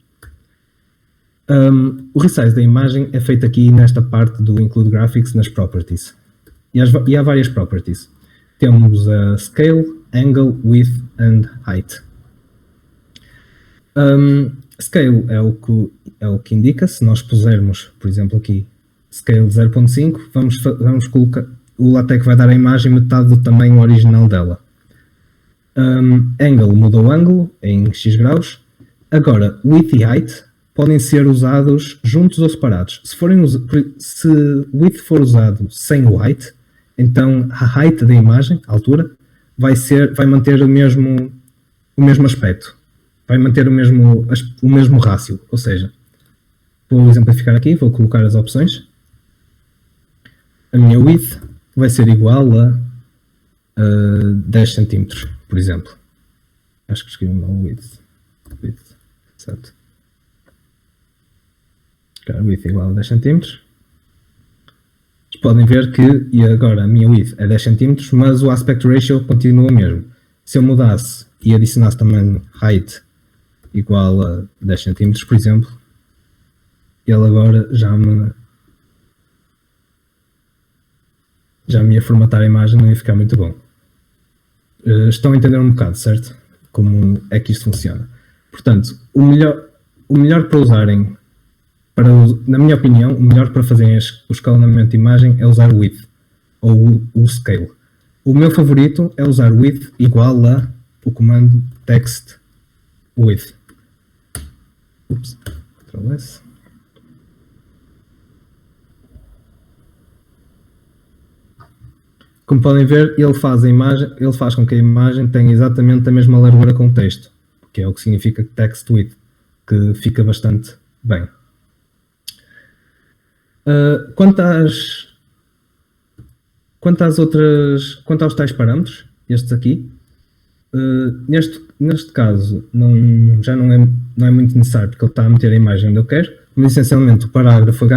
O resize da imagem é feito aqui nesta parte do Include Graphics nas Properties. E há várias Properties. Temos a Scale, Angle, Width and Height. Scale é o que indica, se nós pusermos, por exemplo, aqui Scale 0.5, vamos colocar, o LaTeX vai dar à imagem metade do tamanho original dela. Angle muda o ângulo em X graus. Agora, Width e Height podem ser usados juntos ou separados. Se Width for usado sem o Height, então a Height da imagem, a altura, vai manter o mesmo aspecto. Vai manter o mesmo rácio. Ou seja, vou exemplificar aqui, vou colocar as opções. A minha width vai ser igual a 10 cm, por exemplo. Acho que escrevi mal width. Certo. Width igual a 10 cm. Podem ver que, e agora a minha width é 10 cm, mas o aspect ratio continua o mesmo. Se eu mudasse e adicionasse também height igual a 10 cm, por exemplo, ele agora já me ia formatar a imagem, não ia ficar muito bom. Estão a entender um bocado, certo? Como é que isto funciona. Portanto, o melhor para usarem, na minha opinião, o melhor para fazerem o escalonamento de imagem é usar o width, ou o scale. O meu favorito é usar width igual a o comando text width. Ctrl S. Como podem ver, ele faz com que a imagem tenha exatamente a mesma largura com o texto, que é o que significa text width, que fica bastante bem. Quanto aos tais parâmetros, estes aqui, neste caso já não é muito necessário, porque ele está a meter a imagem onde eu quero, mas essencialmente o parâmetro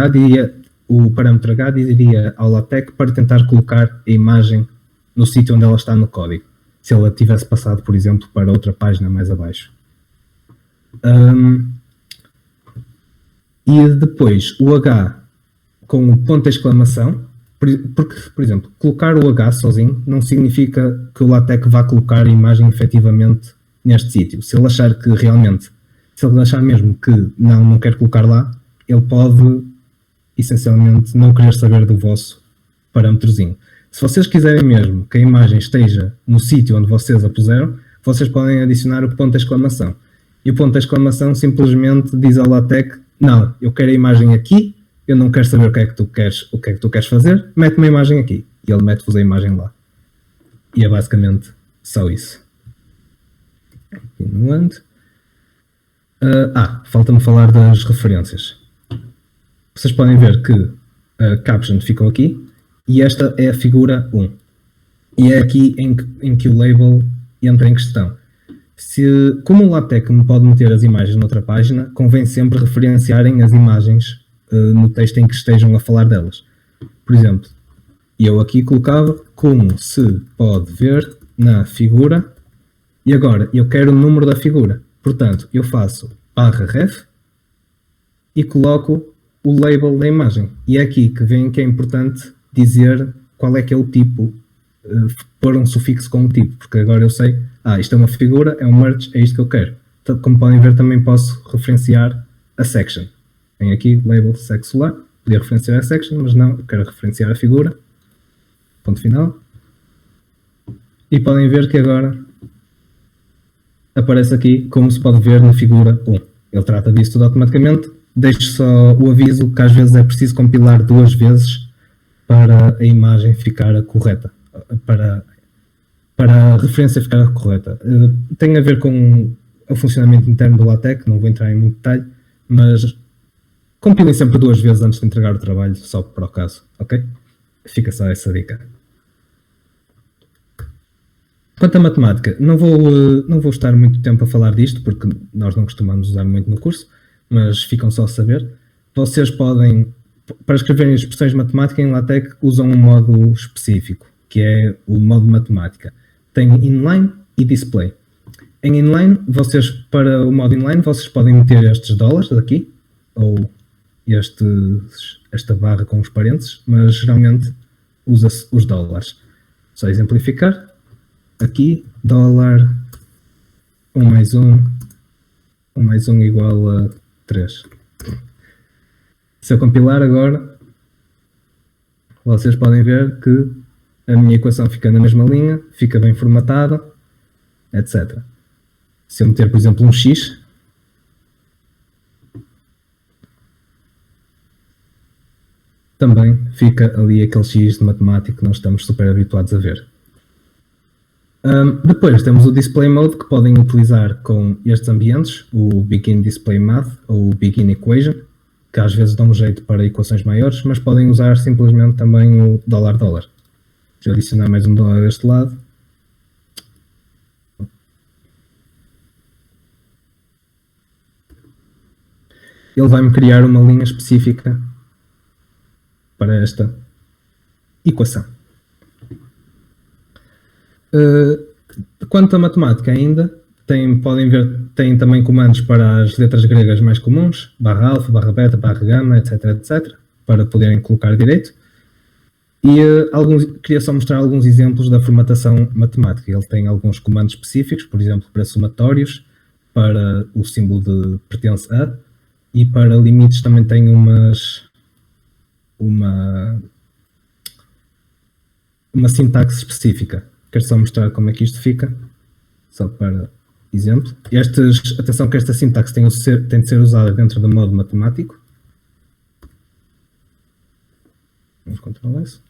H diria ao LaTeX para tentar colocar a imagem no sítio onde ela está no código, se ela tivesse passado, por exemplo, para outra página mais abaixo. E depois o H com o ponto de exclamação, porque, por exemplo, colocar o H sozinho não significa que o LaTeX vá colocar a imagem efetivamente neste sítio. Se ele achar mesmo que não quer colocar lá, ele pode essencialmente não querer saber do vosso parâmetrozinho. Se vocês quiserem mesmo que a imagem esteja no sítio onde vocês a puseram, vocês podem adicionar o ponto de exclamação. E o ponto de exclamação simplesmente diz ao LaTeX: não, eu quero a imagem aqui, eu não quero saber o que é que tu queres fazer, mete uma imagem aqui. E ele mete-vos a imagem lá. E é basicamente só isso. Continuando. Falta-me falar das referências. Vocês podem ver que a caption ficou aqui e esta é a figura 1. E é aqui em que o label entra em questão. Como o LaTeX me pode meter as imagens noutra página, convém sempre referenciarem as imagens no texto em que estejam a falar delas. Por exemplo, eu aqui colocava como se pode ver na figura, e agora eu quero o número da figura. Portanto, eu faço /ref e coloco o label da imagem. E é aqui que vem que é importante dizer qual é que é o tipo, pôr um sufixo com o tipo, porque agora eu sei, isto é uma figura, é um merge, é isto que eu quero. Então, como podem ver, também posso referenciar a section. Tem aqui label sexular, podia referenciar a section, mas não, eu quero referenciar a figura. Ponto final. E podem ver que agora aparece aqui como se pode ver na figura 1. Ele trata disso tudo automaticamente. Deixo só o aviso que às vezes é preciso compilar 2 vezes para a imagem ficar correta. Para a referência ficar correta. Tem a ver com o funcionamento interno do LaTeX, não vou entrar em muito detalhe, mas compilem sempre 2 vezes antes de entregar o trabalho, só para o caso, ok? Fica só essa dica. Quanto à matemática, não vou estar muito tempo a falar disto, porque nós não costumamos usar muito no curso, mas ficam só a saber. Vocês podem, para escreverem expressões de matemática em LaTeX, usam um modo específico, que é o modo matemática. Tem inline e display. Em inline, para o modo inline, vocês podem meter estes dólares daqui, ou esta barra com os parênteses, mas geralmente usa-se os dólares. Só exemplificar. Aqui, dólar, 1 mais 1 igual a 3. Se eu compilar agora, vocês podem ver que a minha equação fica na mesma linha, fica bem formatada, etc. Se eu meter, por exemplo, um x, também fica ali aquele x de matemática que nós estamos super habituados a ver. Depois temos o Display Mode, que podem utilizar com estes ambientes, o Begin Display Math ou o Begin Equation, que às vezes dão jeito para equações maiores, mas podem usar simplesmente também o $$. Deixa eu adicionar mais um dólar deste lado. Ele vai-me criar uma linha específica para esta equação. Quanto à matemática ainda, podem ver, tem também comandos para as letras gregas mais comuns, /alfa, /beta, /gama, etc, etc, para poderem colocar direito. E queria só mostrar alguns exemplos da formatação matemática. Ele tem alguns comandos específicos, por exemplo, para somatórios, para o símbolo de pertence a, e para limites também tem uma sintaxe específica. Quero só mostrar como é que isto fica, só para exemplo. Atenção que esta sintaxe tem de ser usada dentro do modo matemático. Vamos controlar isso.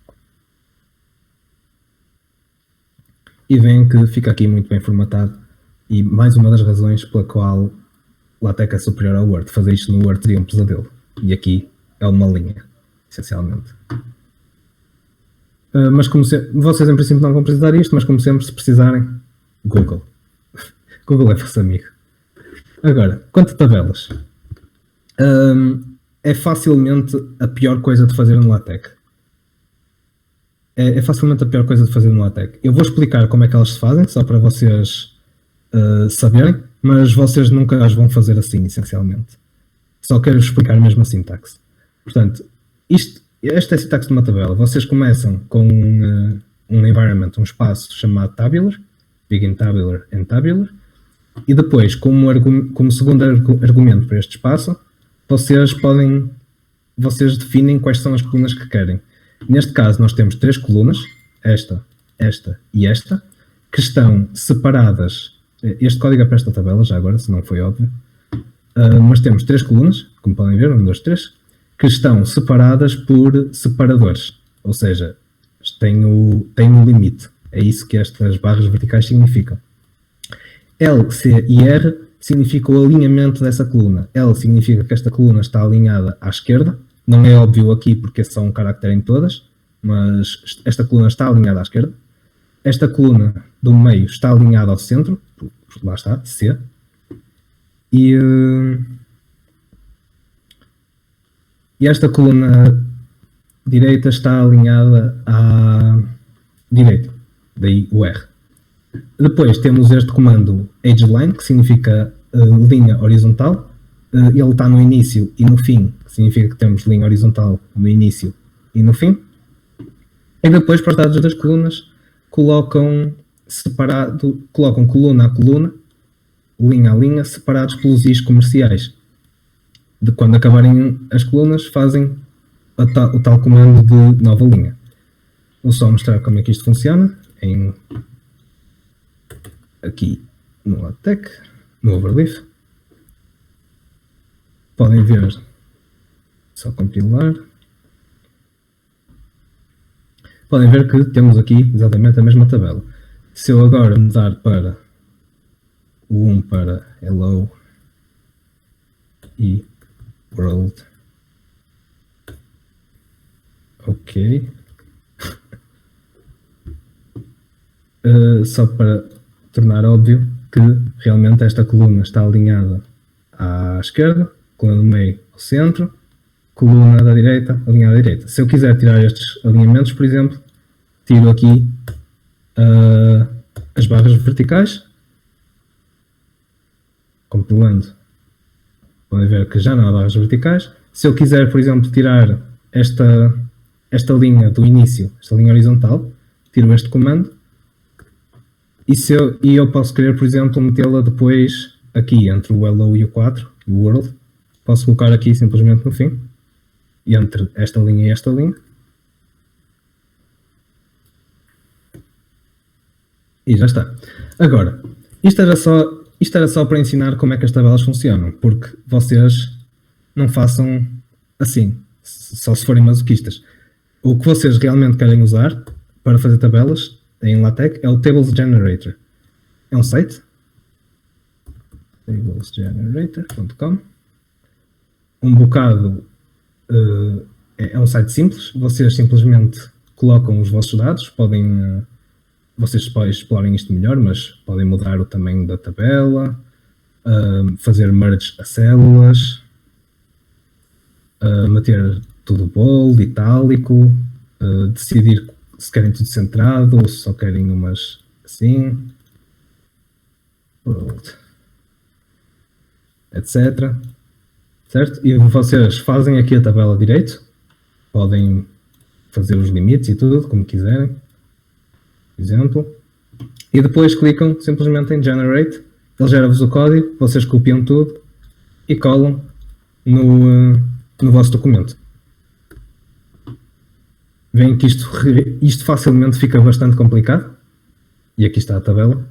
E veem que fica aqui muito bem formatado. E mais uma das razões pela qual o LaTeX é superior ao Word. Fazer isto no Word seria um pesadelo. E aqui é uma linha, essencialmente. Mas como vocês em princípio não vão precisar disto, mas como sempre, se precisarem, Google. Google é vosso amigo. Agora, quanto a tabelas. É facilmente a pior coisa de fazer no LaTeX. É facilmente a pior coisa de fazer no LaTeX. Eu vou explicar como é que elas se fazem, só para vocês saberem, mas vocês nunca as vão fazer assim, essencialmente. Só quero explicar mesmo a sintaxe. Portanto, esta é a sintaxe de uma tabela. Vocês começam com um environment, um espaço chamado tabular, begin tabular and tabular, e depois, como segundo argumento para este espaço, vocês definem quais são as colunas que querem. Neste caso, nós temos 3 colunas, esta e esta, que estão separadas. Este código é para esta tabela, já agora, se não foi óbvio. Mas temos 3 colunas, como podem ver, 1, 2, 3, que estão separadas por separadores. Ou seja, têm um limite. É isso que estas barras verticais significam. L, C e R significa o alinhamento dessa coluna. L significa que esta coluna está alinhada à esquerda. Não é óbvio aqui porque é só um caractere em todas, mas esta coluna está alinhada à esquerda. Esta coluna do meio está alinhada ao centro, lá está, C. E esta coluna direita está alinhada à direita, daí o R. Depois temos este comando ageLine, que significa linha horizontal. Ele está no início e no fim, que significa que temos linha horizontal no início e no fim. E depois, para os dados das colunas, colocam coluna a coluna, linha a linha, separados pelos is comerciais. De quando acabarem as colunas, fazem o tal comando de nova linha. Vou só mostrar como é que isto funciona aqui no LaTeX, no Overleaf. Podem ver, só compilar. Podem ver que temos aqui exatamente a mesma tabela. Se eu agora mudar para o 1 para Hello e World, ok. Só para tornar óbvio que realmente esta coluna está alinhada à esquerda, coluna do meio ao centro, coluna da direita alinhada à direita. Se eu quiser tirar estes alinhamentos, por exemplo, tiro aqui as barras verticais, compilando, podem ver que já não há barras verticais. Se eu quiser, por exemplo, tirar esta linha do início, esta linha horizontal, tiro este comando. E eu posso querer, por exemplo, metê-la depois aqui entre o Hello e o 4, o World. Posso colocar aqui simplesmente no fim, entre esta linha e esta linha. E já está. Agora, isto era só para ensinar como é que as tabelas funcionam, porque vocês não façam assim, só se forem masoquistas. O que vocês realmente querem usar para fazer tabelas em LaTeX é o Tables Generator. É um site, tablesgenerator.com. Um bocado é um site simples. Vocês simplesmente colocam os vossos dados. Vocês podem explorar isto melhor, mas podem mudar o tamanho da tabela, fazer merge a células, meter tudo bold, itálico, decidir se querem tudo centrado ou se só querem umas assim, etc. Certo? E vocês fazem aqui a tabela direito, podem fazer os limites e tudo, como quiserem, por exemplo, e depois clicam simplesmente em Generate, ele gera-vos o código, vocês copiam tudo e colam no vosso documento. Veem que isto facilmente fica bastante complicado. E aqui está a tabela.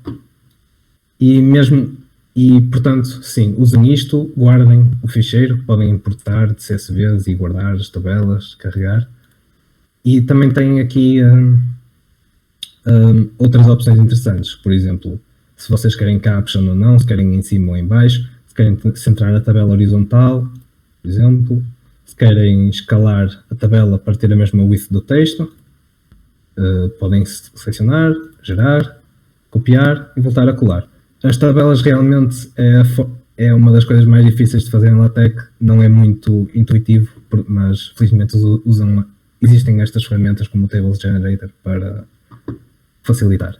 E portanto, sim, usem isto, guardem o ficheiro, podem importar de CSVs e guardar as tabelas, carregar. E também tem aqui outras opções interessantes. Por exemplo, se vocês querem caption ou não, se querem em cima ou em baixo, se querem centrar a tabela horizontal, por exemplo. Se querem escalar a tabela para ter a mesma width do texto, podem selecionar, gerar, copiar e voltar a colar. As tabelas realmente é uma das coisas mais difíceis de fazer em LaTeX, não é muito intuitivo, mas felizmente existem estas ferramentas como o Tables Generator para facilitar.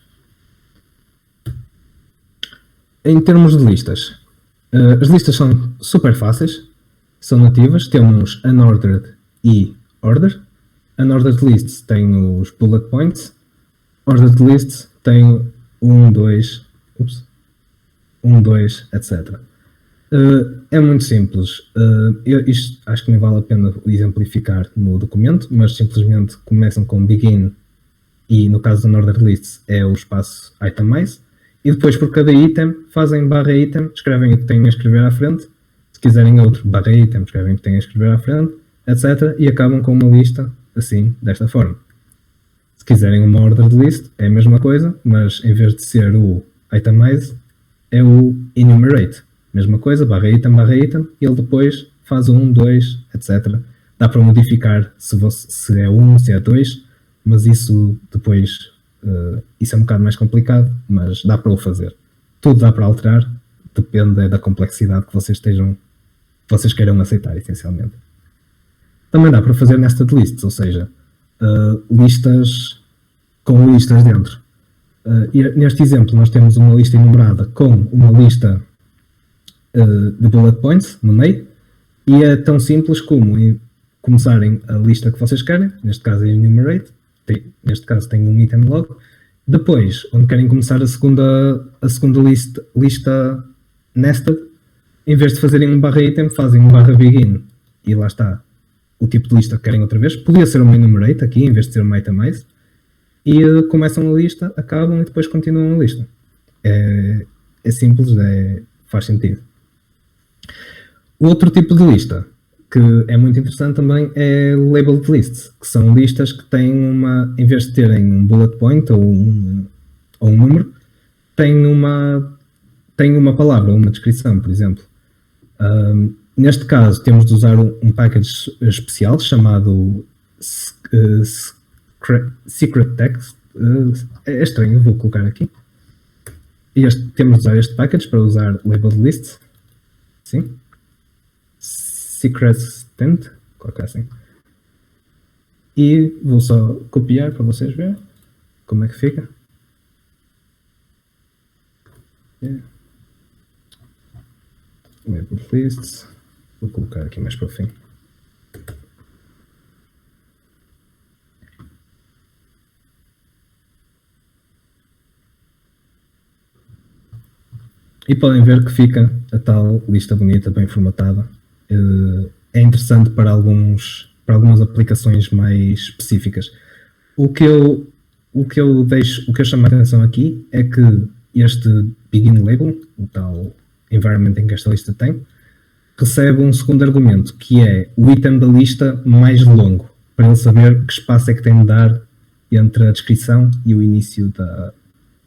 Em termos de listas, as listas são super fáceis. São nativas, temos unordered e order. Unordered lists tem os bullet points. Ordered lists tem 1, 2, etc. É muito simples. Isto acho que nem vale a pena exemplificar no documento, mas simplesmente começam com begin e no caso do unordered lists é o espaço itemize e depois por cada item fazem /item, escrevem o que têm a escrever à frente. Se quiserem outro /item, escrevem o que têm a escrever à frente, etc. E acabam com uma lista assim, desta forma. Se quiserem uma ordered list, é a mesma coisa, mas em vez de ser o itemize, é o enumerate. Mesma coisa, /item, e ele depois faz 1, 2, etc. Dá para modificar se é 1, se é 2. mas isso depois, isso é um bocado mais complicado, mas dá para o fazer. Tudo dá para alterar, depende da complexidade que vocês queiram aceitar, essencialmente. Também dá para fazer nested lists, ou seja, listas com listas dentro. E neste exemplo nós temos uma lista enumerada com uma lista de bullet points no meio, e é tão simples como começarem a lista que vocês querem, neste caso é enumerate, neste caso tem um item log, depois, onde querem começar a segunda lista nested, em vez de fazerem um barra item, fazem um barra begin, e lá está o tipo de lista que querem outra vez. Podia ser uma enumerate aqui, em vez de ser uma itemize, e começam a lista, acabam e depois continuam a lista. É simples, faz sentido. O outro tipo de lista, que é muito interessante também, é labeled lists, que são listas que têm em vez de terem um bullet point ou um número, têm uma palavra, uma descrição, por exemplo. Neste caso, temos de usar um package especial chamado secret text. É estranho, vou colocar aqui. Temos de usar este package para usar labeled lists. Sim. Secret tent, colocar assim. E vou só copiar para vocês verem como é que fica. Labeled lists. Vou colocar aqui mais para o fim. E podem ver que fica a tal lista bonita, bem formatada. É interessante para algumas aplicações mais específicas. O que eu chamo a atenção aqui é que este begin label, o tal environment em que esta lista tem, recebe um segundo argumento, que é o item da lista mais longo, para ele saber que espaço é que tem de dar entre a descrição e o início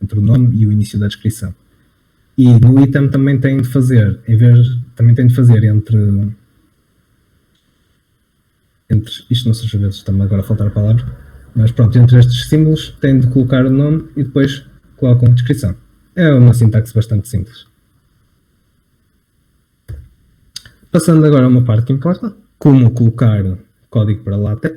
entre o nome e o início da descrição. E no item também tem de fazer, entre isto não sei às vezes, está-me agora a faltar a palavra, mas pronto, entre estes símbolos tem de colocar o nome e depois colocam a descrição. É uma sintaxe bastante simples. Passando agora a uma parte que importa, como colocar código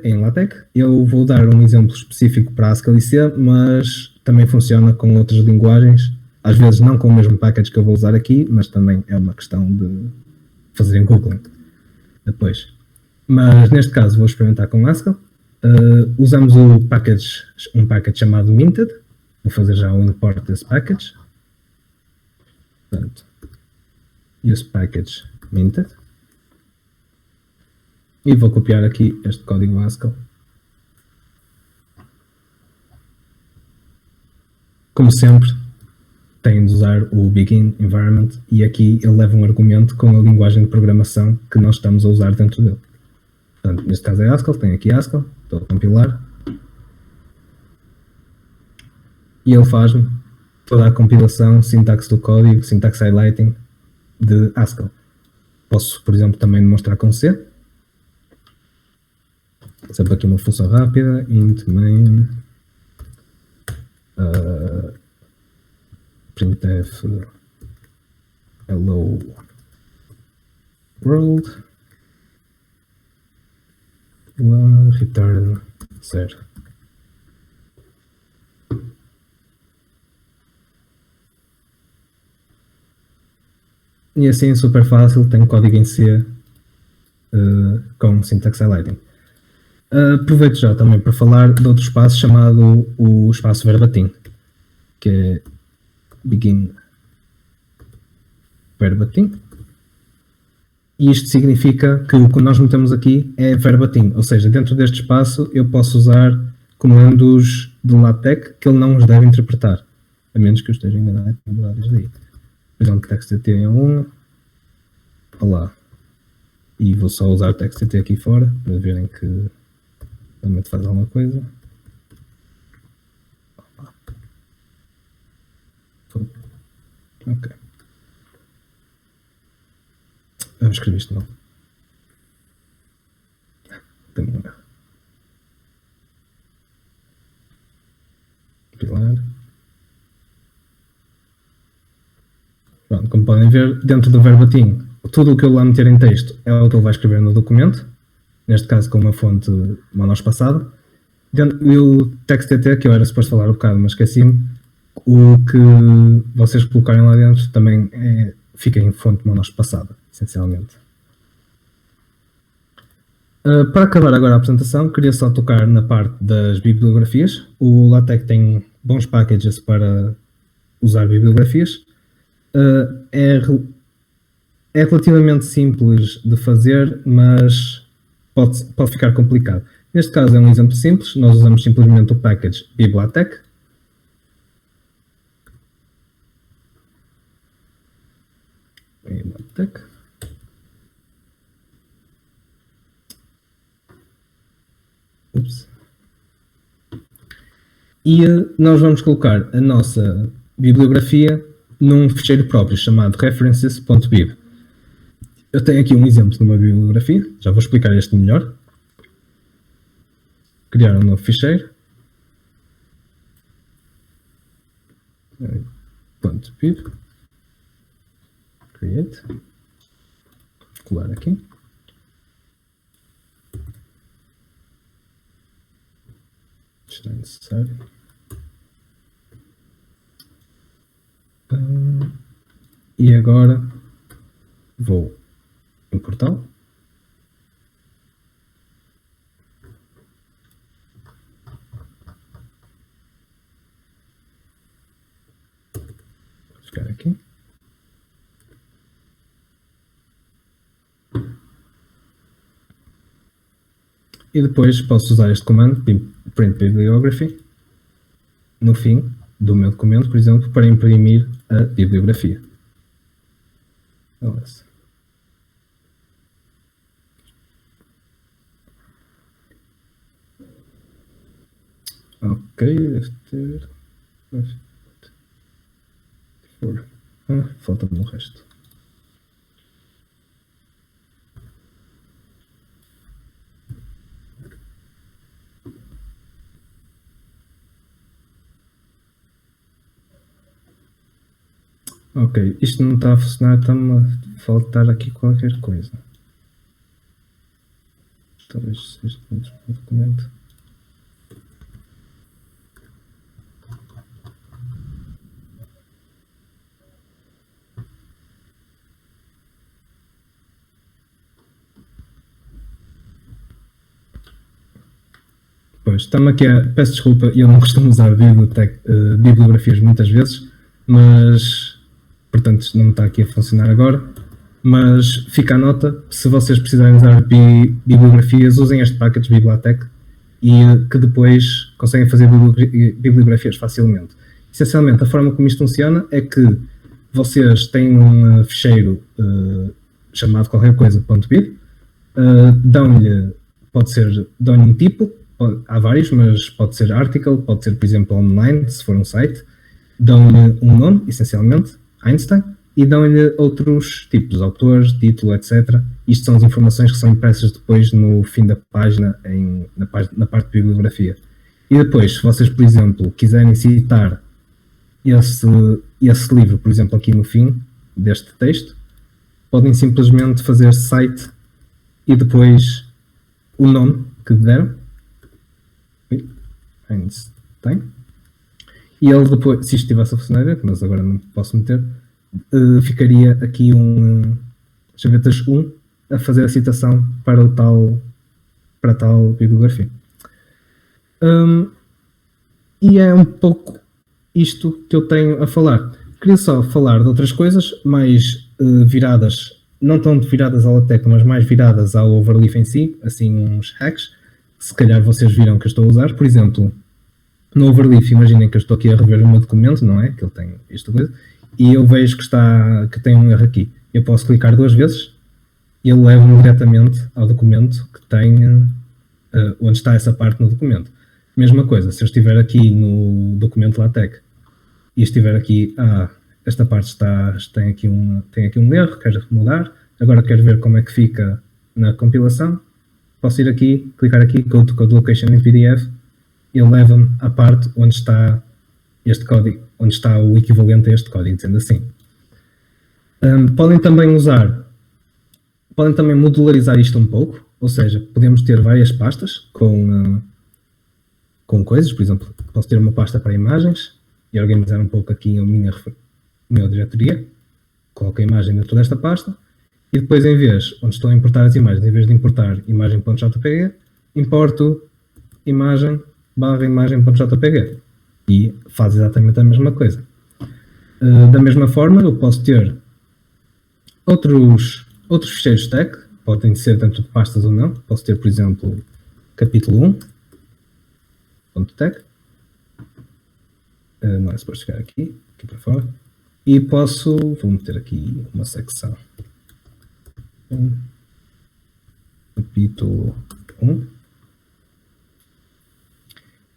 em LaTeX. Eu vou dar um exemplo específico para Haskell e C, mas também funciona com outras linguagens, às vezes não com o mesmo package que eu vou usar aqui, mas também é uma questão de fazerem Googling depois. Mas neste caso vou experimentar com Haskell. Usamos um package chamado minted. Vou fazer já o import desse package. Portanto, use package minted. E vou copiar aqui este código Haskell. Como sempre, têm de usar o begin environment, e aqui ele leva um argumento com a linguagem de programação que nós estamos a usar dentro dele. Portanto, neste caso é Haskell, tem aqui Haskell, estou a compilar. E ele faz-me toda a compilação, sintaxe do código, sintaxe highlighting de Haskell. Posso, por exemplo, também demonstrar com C. Sempre aqui uma função rápida, int main printf hello world return 0. E assim, super fácil, tem código em C com syntax highlighting. Aproveito já também para falar de outro espaço chamado o espaço verbatim, que é begin verbatim. E isto significa que o que nós metemos aqui é verbatim, ou seja, dentro deste espaço eu posso usar comandos de LaTeX que ele não os deve interpretar, a menos que eu esteja enganado em mudar desde aí. Por exemplo, TextDT é 1, olá, e vou só usar TextDT aqui fora para verem que realmente faz alguma coisa. Ok. Eu escrevi isto mal. Tenho um erro. Pronto, como podem ver, dentro do verbatim, tudo o que eu lá meter em texto é o que ele vai escrever no documento, neste caso com uma fonte monospassada. E o TextDT, que eu era suposto falar um bocado, mas esqueci-me, o que vocês colocarem lá dentro também fica em fonte monospassada, essencialmente. Para acabar agora a apresentação, queria só tocar na parte das bibliografias. O LaTeX tem bons packages para usar bibliografias. É relativamente simples de fazer, mas pode ficar complicado. Neste caso é um exemplo simples, nós usamos simplesmente o package biblatec. Ups. E nós vamos colocar a nossa bibliografia num ficheiro próprio chamado references.bib. Eu tenho aqui um exemplo de uma bibliografia, já vou explicar este melhor. Criar um novo ficheiro. .bib. Create. Colar aqui. Isto não é necessário. E agora vou importá-lo. Vou ficar aqui. E depois posso usar este comando, print bibliography, no fim do meu documento, por exemplo, para imprimir a bibliografia. Ok, deve ter... falta-me o resto. Ok, isto não está a funcionar, está-me a faltar aqui qualquer coisa. Talvez seja dentro do documento. Pois, está-me aqui peço desculpa, eu não costumo usar bibliografias muitas vezes, mas... Portanto, não está aqui a funcionar agora, mas fica a nota, se vocês precisarem usar bibliografias, usem este package Biblatec e que depois conseguem fazer bibliografias facilmente. Essencialmente, a forma como isto funciona é que vocês têm um ficheiro chamado qualquer coisa .bib, dão-lhe um tipo, há vários, mas pode ser article, pode ser, por exemplo, online, se for um site, dão-lhe um nome, essencialmente, Einstein, e dão-lhe outros tipos, autores, título, etc. Isto são as informações que são impressas depois no fim da página, na parte de bibliografia. E depois, se vocês, por exemplo, quiserem citar esse livro, por exemplo, aqui no fim deste texto, podem simplesmente fazer cite e depois o nome que deram, Einstein. E ele depois, se isto estivesse a funcionar, mas agora não posso meter, ficaria aqui chavetas 1 a fazer a citação para a tal bibliografia. E é um pouco isto que eu tenho a falar. Queria só falar de outras coisas mais viradas, não tão viradas ao LaTeX, mas mais viradas ao Overleaf em si, assim uns hacks, que se calhar vocês viram que eu estou a usar. Por exemplo, no Overleaf, imaginem que eu estou aqui a rever o meu documento, não é? Que ele tem esta coisa, e eu vejo que tem um erro aqui. Eu posso clicar 2 vezes e ele leva-me diretamente ao documento que tem onde está essa parte no documento. Mesma coisa, se eu estiver aqui no documento LaTeX e estiver aqui, esta parte tem aqui um erro, quero mudar, agora quero ver como é que fica na compilação, posso ir aqui, clicar aqui, go to code location in PDF, ele leva-me à parte onde está este código, onde está o equivalente a este código, dizendo assim. Podem também modularizar isto um pouco, ou seja, podemos ter várias pastas com coisas. Por exemplo, posso ter uma pasta para imagens e organizar um pouco aqui a minha diretoria. Coloco a imagem dentro desta pasta e depois, em vez, onde estou a importar as imagens, em vez de importar imagem.jpg, importo imagem.jpg e faz exatamente a mesma coisa. Da mesma forma, eu posso ter outros ficheiros tech, podem ser dentro de pastas ou não. Posso ter, por exemplo, capítulo 1.tech. Não é suposto chegar aqui para fora. E vou meter aqui uma secção. Capítulo 1.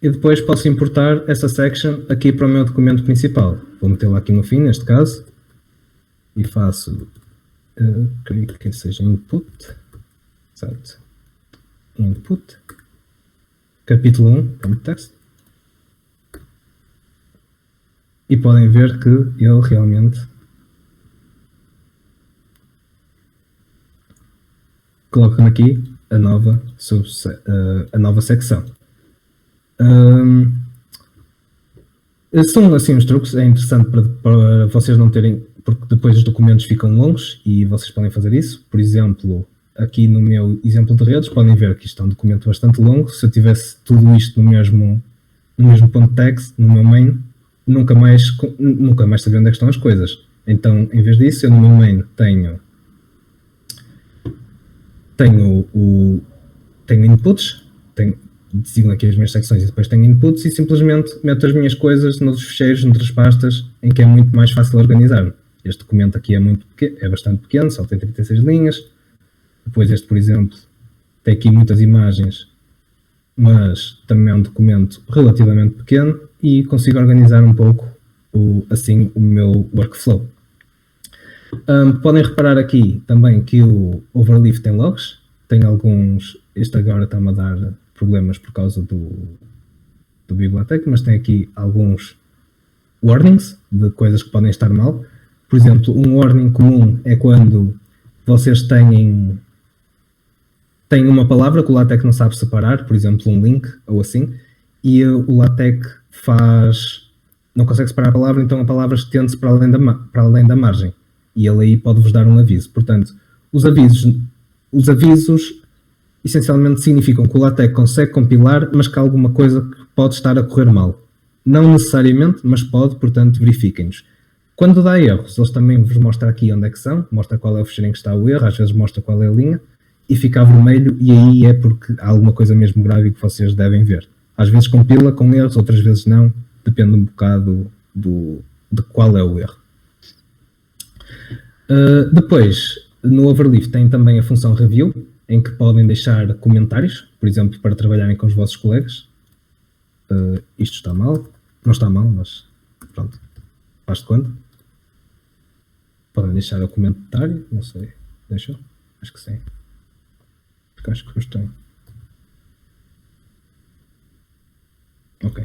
E depois posso importar essa section aqui para o meu documento principal. Vou metê-la aqui no fim, neste caso. E faço, creio que seja input. Exato. Input. Capítulo 1.text. E podem ver que ele realmente coloca-me aqui a nova secção. São assim os truques, é interessante para vocês não terem, porque depois os documentos ficam longos e vocês podem fazer isso. Por exemplo, aqui no meu exemplo de redes, podem ver que isto é um documento bastante longo. Se eu tivesse tudo isto no mesmo ponto text, no meu main, nunca mais sabia onde é que estão as coisas. Então, em vez disso, eu no meu main tenho inputs, designo aqui as minhas secções e depois tenho inputs e simplesmente meto as minhas coisas noutros ficheiros, noutras pastas, em que é muito mais fácil organizar. Este documento aqui é bastante pequeno, só tem 36 linhas. Depois este, por exemplo, tem aqui muitas imagens, mas também é um documento relativamente pequeno e consigo organizar um pouco assim o meu workflow. Podem reparar aqui também que o Overleaf tem logs, tem alguns, este agora está-me a dar problemas por causa do biblioteca, mas tem aqui alguns warnings de coisas que podem estar mal. Por exemplo, um warning comum é quando vocês têm uma palavra que o LaTeX não sabe separar, por exemplo, um link ou assim, e o LaTeX não consegue separar a palavra, então a palavra estende-se para além da margem. E ele aí pode-vos dar um aviso. Portanto, os avisos essencialmente significam que o LaTeX consegue compilar, mas que há alguma coisa que pode estar a correr mal. Não necessariamente, mas pode, portanto, verifiquem-nos. Quando dá erros, eles também vos mostram aqui onde é que são, mostra qual é o ficheiro em que está o erro, às vezes mostra qual é a linha, e fica a vermelho, e aí é porque há alguma coisa mesmo grave que vocês devem ver. Às vezes compila com erros, outras vezes não, depende um bocado de qual é o erro. Depois, no Overleaf tem também a função Review, em que podem deixar comentários, por exemplo, para trabalharem com os vossos colegas. Isto está mal, não está mal, mas pronto, faz de conta. Podem deixar o comentário, não sei, deixou? Acho que sim. Porque acho que eu tenho. Ok.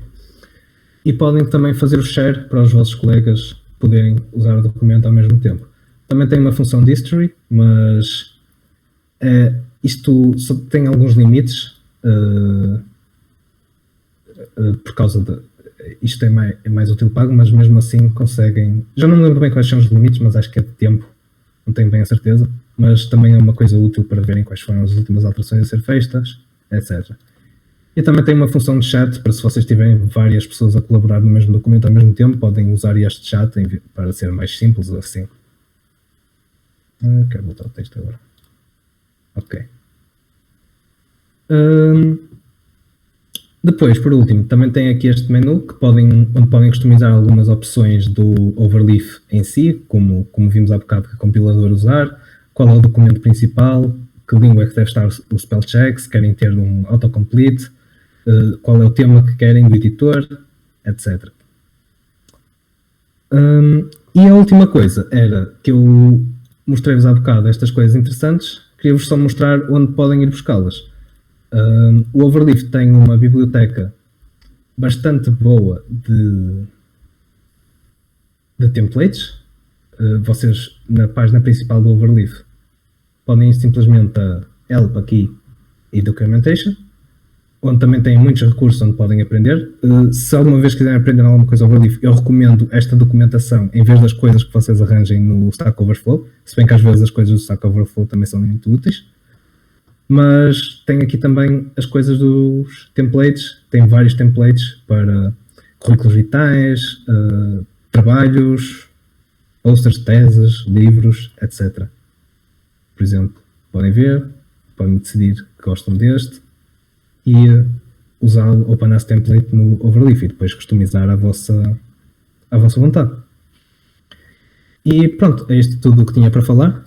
E podem também fazer o share para os vossos colegas poderem usar o documento ao mesmo tempo. Também tem uma função de history, mas isto só tem alguns limites por causa de... Isto é mais útil pago, mas mesmo assim conseguem... Já não me lembro bem quais são os limites, mas acho que é de tempo, não tenho bem a certeza, mas também é uma coisa útil para verem quais foram as últimas alterações a ser feitas, etc. E também tem uma função de chat, para se vocês tiverem várias pessoas a colaborar no mesmo documento ao mesmo tempo, podem usar este chat para ser mais simples assim. Quero voltar ao texto agora. Ok. Depois, por último, também tem aqui este menu onde podem customizar algumas opções do Overleaf em si, como vimos há bocado que o compilador usar, qual é o documento principal, que língua é que deve estar o spell check, se querem ter um autocomplete, qual é o tema que querem do editor, etc. E a última coisa era que eu mostrei-vos há bocado estas coisas interessantes, queria-vos só mostrar onde podem ir buscá-las. O Overleaf tem uma biblioteca bastante boa de templates. vocês na página principal do Overleaf podem ir simplesmente a Help aqui e Documentation, onde também têm muitos recursos onde podem aprender. Se alguma vez quiserem aprender alguma coisa Overleaf, eu recomendo esta documentação em vez das coisas que vocês arranjem no Stack Overflow, se bem que às vezes as coisas do Stack Overflow também são muito úteis. Mas tem aqui também as coisas dos templates, tem vários templates para currículos vitais, trabalhos, posters, teses, livros, etc. Por exemplo, podem ver, podem decidir que gostam deste e usar o OpenAS Template no Overleaf e depois customizar a vossa vontade. E pronto, é isto tudo o que tinha para falar.